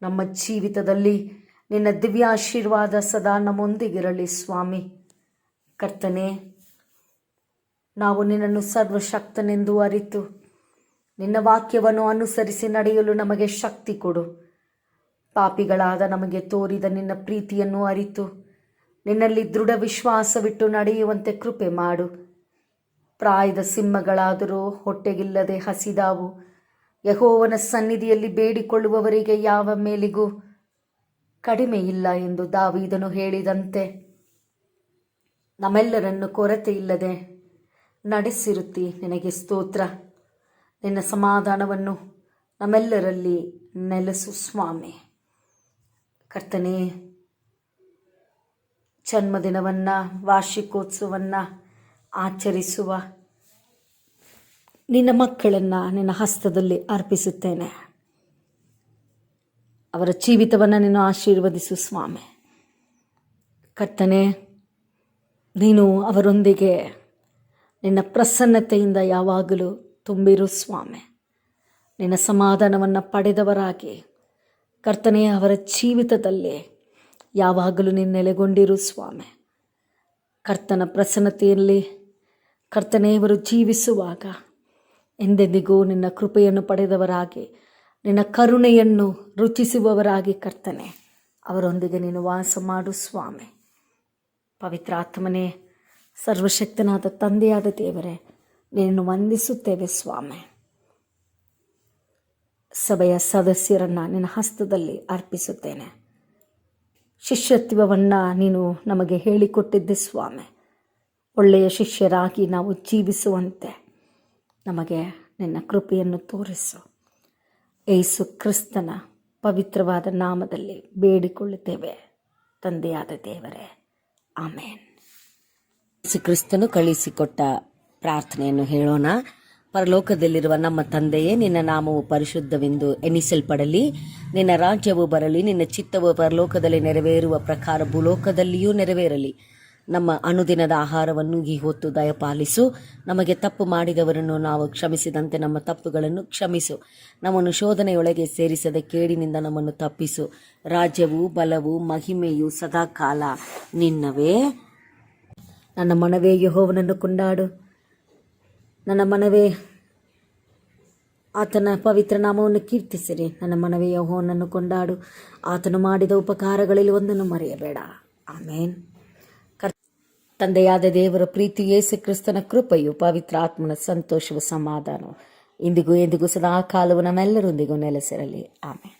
ನಮ್ಮ ಜೀವಿತದಲ್ಲಿ ನಿನ್ನ ದಿವ್ಯಾಶೀರ್ವಾದ ಸದಾ ನಮ್ಮೊಂದಿಗಿರಲಿ ಸ್ವಾಮಿ. ಕರ್ತನೇ, ನಾವು ನಿನ್ನನ್ನು ಸರ್ವಶಕ್ತನೆಂದು ಅರಿತು ನಿನ್ನ ವಾಕ್ಯವನ್ನು ಅನುಸರಿಸಿ ನಡೆಯಲು ನಮಗೆ ಶಕ್ತಿ ಕೊಡು. ಪಾಪಿಗಳಾದ ನಮಗೆ ತೋರಿದ ನಿನ್ನ ಪ್ರೀತಿಯನ್ನು ಅರಿತು ನಿನ್ನಲ್ಲಿ ದೃಢ ವಿಶ್ವಾಸವಿಟ್ಟು ನಡೆಯುವಂತೆ ಕೃಪೆ ಮಾಡು. ಪ್ರಾಯದ ಸಿಂಹಗಳಾದರೂ ಹೊಟ್ಟೆಗಿಲ್ಲದೆ ಹಸಿದಾವು. ಯೆಹೋವನ ಸನ್ನಿಧಿಯಲ್ಲಿ ಬೇಡಿಕೊಳ್ಳುವವರಿಗೆ ಯಾವ ಮೇಲಿಗೂ ಕಡಿಮೆ ಇಲ್ಲ ಎಂದು ದಾವೀದನು ಹೇಳಿದಂತೆ ನಮ್ಮೆಲ್ಲರನ್ನು ಕೊರತೆ ಇಲ್ಲದೆ ನಡೆಸಿರುತ್ತಿ. ನಿನಗೆ ಸ್ತೋತ್ರ. ನಿನ್ನ ಸಮಾಧಾನವನ್ನು ನಮ್ಮೆಲ್ಲರಲ್ಲಿ ನೆಲೆಸು ಸ್ವಾಮಿ. ಕರ್ತನೇ, ಜನ್ಮದಿನವನ್ನು, ವಾರ್ಷಿಕೋತ್ಸವವನ್ನು ಆಚರಿಸುವ ನಿನ್ನ ಮಕ್ಕಳನ್ನು ನಿನ್ನ ಹಸ್ತದಲ್ಲಿ ಅರ್ಪಿಸುತ್ತೇನೆ. ಅವರ ಜೀವಿತವನ್ನು ನೀನು ಆಶೀರ್ವದಿಸು ಸ್ವಾಮಿ. ಕರ್ತನೇ, ನೀನು ಅವರೊಂದಿಗೆ ನಿನ್ನ ಪ್ರಸನ್ನತೆಯಿಂದ ಯಾವಾಗಲೂ ತುಂಬಿರು ಸ್ವಾಮಿ. ನಿನ್ನ ಸಮಾಧಾನವನ್ನು ಪಡೆದವರಾಗಿ ಕರ್ತನೇ, ಅವರ ಜೀವಿತದಲ್ಲಿ ಯಾವಾಗಲೂ ನೀನು ನೆಲೆಗೊಂಡಿರು ಸ್ವಾಮಿ. ಕರ್ತನ ಪ್ರಸನ್ನತೆಯಲ್ಲಿ ಕರ್ತನೇ ಇವರು ಜೀವಿಸುವಾಗ ಎಂದೆಂದಿಗೂ ನಿನ್ನ ಕೃಪೆಯನ್ನು ಪಡೆದವರಾಗಿ, ನಿನ್ನ ಕರುಣೆಯನ್ನು ರುಚಿಸುವವರಾಗಿ ಕರ್ತನೆ ಅವರೊಂದಿಗೆ ನೀನು ವಾಸ ಮಾಡು ಸ್ವಾಮಿ. ಪವಿತ್ರಾತ್ಮನೇ, ಸರ್ವಶಕ್ತನಾದ ತಂದೆಯಾದ ದೇವರೇ, ನಿನ್ನನ್ನು ವಂದಿಸುತ್ತೇವೆ ಸ್ವಾಮಿ. ಸಭೆಯ ಸದಸ್ಯರನ್ನು ನಿನ್ನ ಹಸ್ತದಲ್ಲಿ ಅರ್ಪಿಸುತ್ತೇನೆ. ಶಿಷ್ಯತ್ವವನ್ನು ನೀನು ನಮಗೆ ಹೇಳಿಕೊಟ್ಟಿದ್ದೆ ಸ್ವಾಮಿ. ಒಳ್ಳೆಯ ಶಿಷ್ಯರಾಗಿ ನಾವು ಜೀವಿಸುವಂತೆ ನಮಗೆ ನಿನ್ನ ಕೃಪೆಯನ್ನು ತೋರಿಸು. ಯೇಸು ಕ್ರಿಸ್ತನ ಪವಿತ್ರವಾದ ನಾಮದಲ್ಲಿ ಬೇಡಿಕೊಳ್ಳುತ್ತೇವೆ ತಂದೆಯಾದ ದೇವರೇ, ಆಮೇನ್. ಯೇಸು ಕ್ರಿಸ್ತನು ಕಳಿಸಿಕೊಟ್ಟ ಪ್ರಾರ್ಥನೆಯನ್ನು ಹೇಳೋಣ. ಪರಲೋಕದಲ್ಲಿರುವ ನಮ್ಮ ತಂದೆಯೇ, ನಿನ್ನ ನಾಮವು ಪರಿಶುದ್ಧವೆಂದು ಎಣಿಸಲ್ಪಡಲಿ. ನಿನ್ನ ರಾಜ್ಯವು ಬರಲಿ. ನಿನ್ನ ಚಿತ್ತವು ಪರಲೋಕದಲ್ಲಿ ನೆರವೇರುವ ಪ್ರಕಾರ ಭೂಲೋಕದಲ್ಲಿಯೂ ನೆರವೇರಲಿ. ನಮ್ಮ ಅನುದಿನದ ಆಹಾರವನ್ನು ಈ ಹೊತ್ತು ದಯಪಾಲಿಸು. ನಮಗೆ ತಪ್ಪು ಮಾಡಿದವರನ್ನು ನಾವು ಕ್ಷಮಿಸಿದಂತೆ ನಮ್ಮ ತಪ್ಪುಗಳನ್ನು ಕ್ಷಮಿಸು. ನಮ್ಮನ್ನು ಶೋಧನೆಯೊಳಗೆ ಸೇರಿಸದೆ ಕೇಡಿನಿಂದ ನಮ್ಮನ್ನು ತಪ್ಪಿಸು. ರಾಜ್ಯವು, ಬಲವು, ಮಹಿಮೆಯು ಸದಾಕಾಲ ನಿನ್ನವೇ. ನನ್ನ ಮನವೇ ಯೆಹೋವನನ್ನು ಕೊಂಡಾಡು. ನನ್ನ ಮನವೇ ಆತನ ಪವಿತ್ರ ನಾಮವನ್ನು ಕೀರ್ತಿಸಿರಿ. ನನ್ನ ಮನವೇ ಯೆಹೋವನನ್ನು ಕೊಂಡಾಡು. ಆತನು ಮಾಡಿದ ಉಪಕಾರಗಳಲ್ಲಿ ಒಂದನ್ನು ಮರೆಯಬೇಡ. ಆಮೇನ್. ತಂದೆಯಾದ ದೇವರ ಪ್ರೀತಿ, ಯೇಸು ಕ್ರಿಸ್ತನ ಕೃಪೆಯು, ಪವಿತ್ರ ಆತ್ಮನ ಸಂತೋಷವು, ಸಮಾಧಾನವು ಇಂದಿಗೂ ಎಂದಿಗೂ ಸದಾ ಕಾಲವು ನಮ್ಮೆಲ್ಲರೊಂದಿಗೂ ನೆಲೆಸಿರಲಿ. ಆಮೇನ್.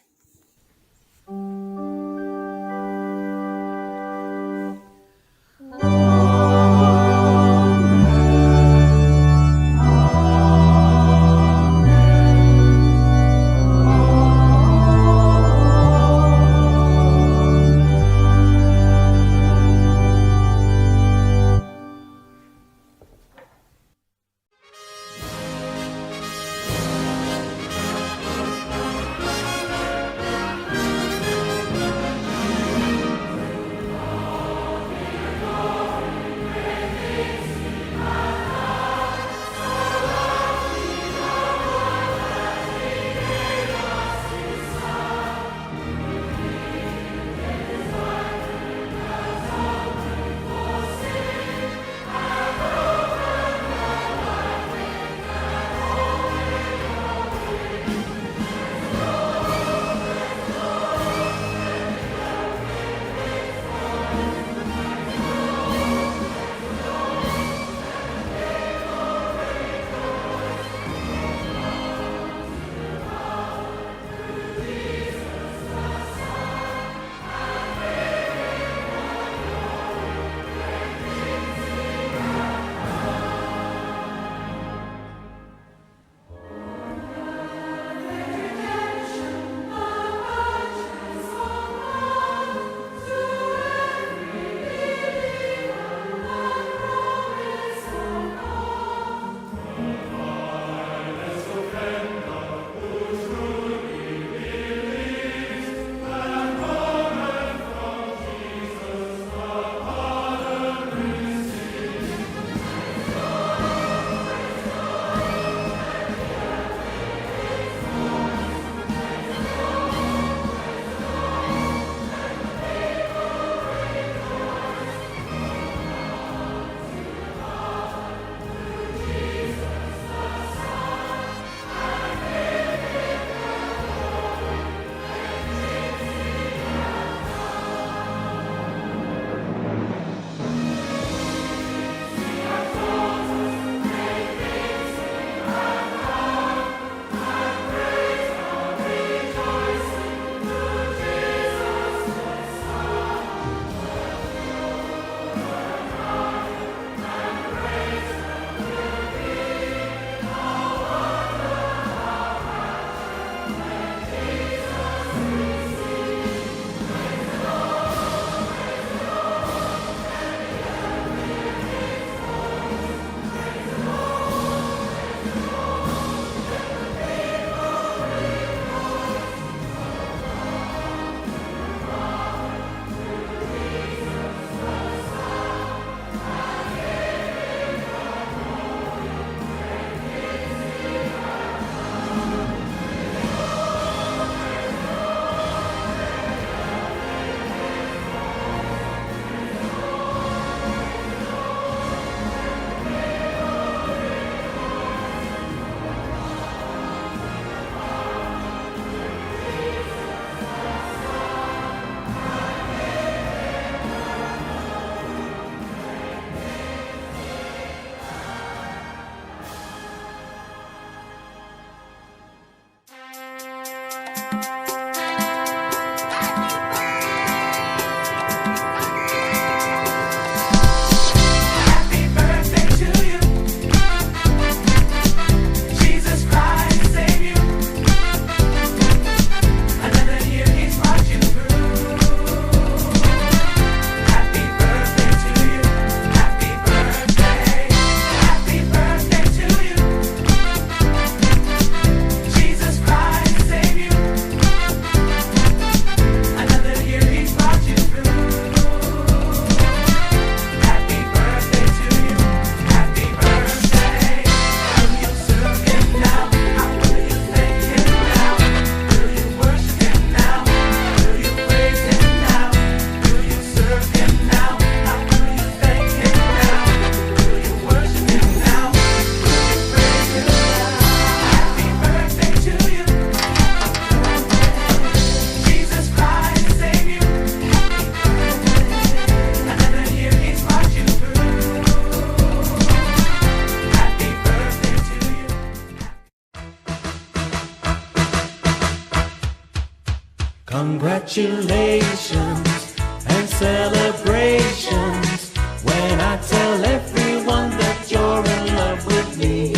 Congratulations and celebrations when I tell everyone that you're in love with me.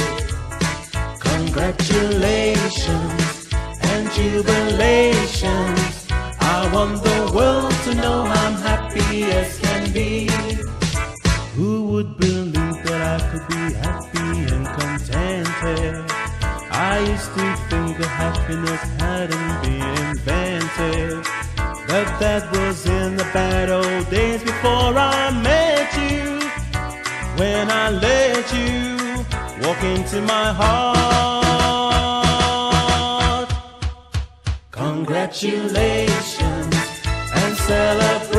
Congratulations and jubilations. I want the world to know I'm happy as can be. Who would believe that I could be happy and contented? I used to think that happiness hadn't been invented, but that was in the bad old days before I met you. When I let you walk into my heart. Congratulations and celebrations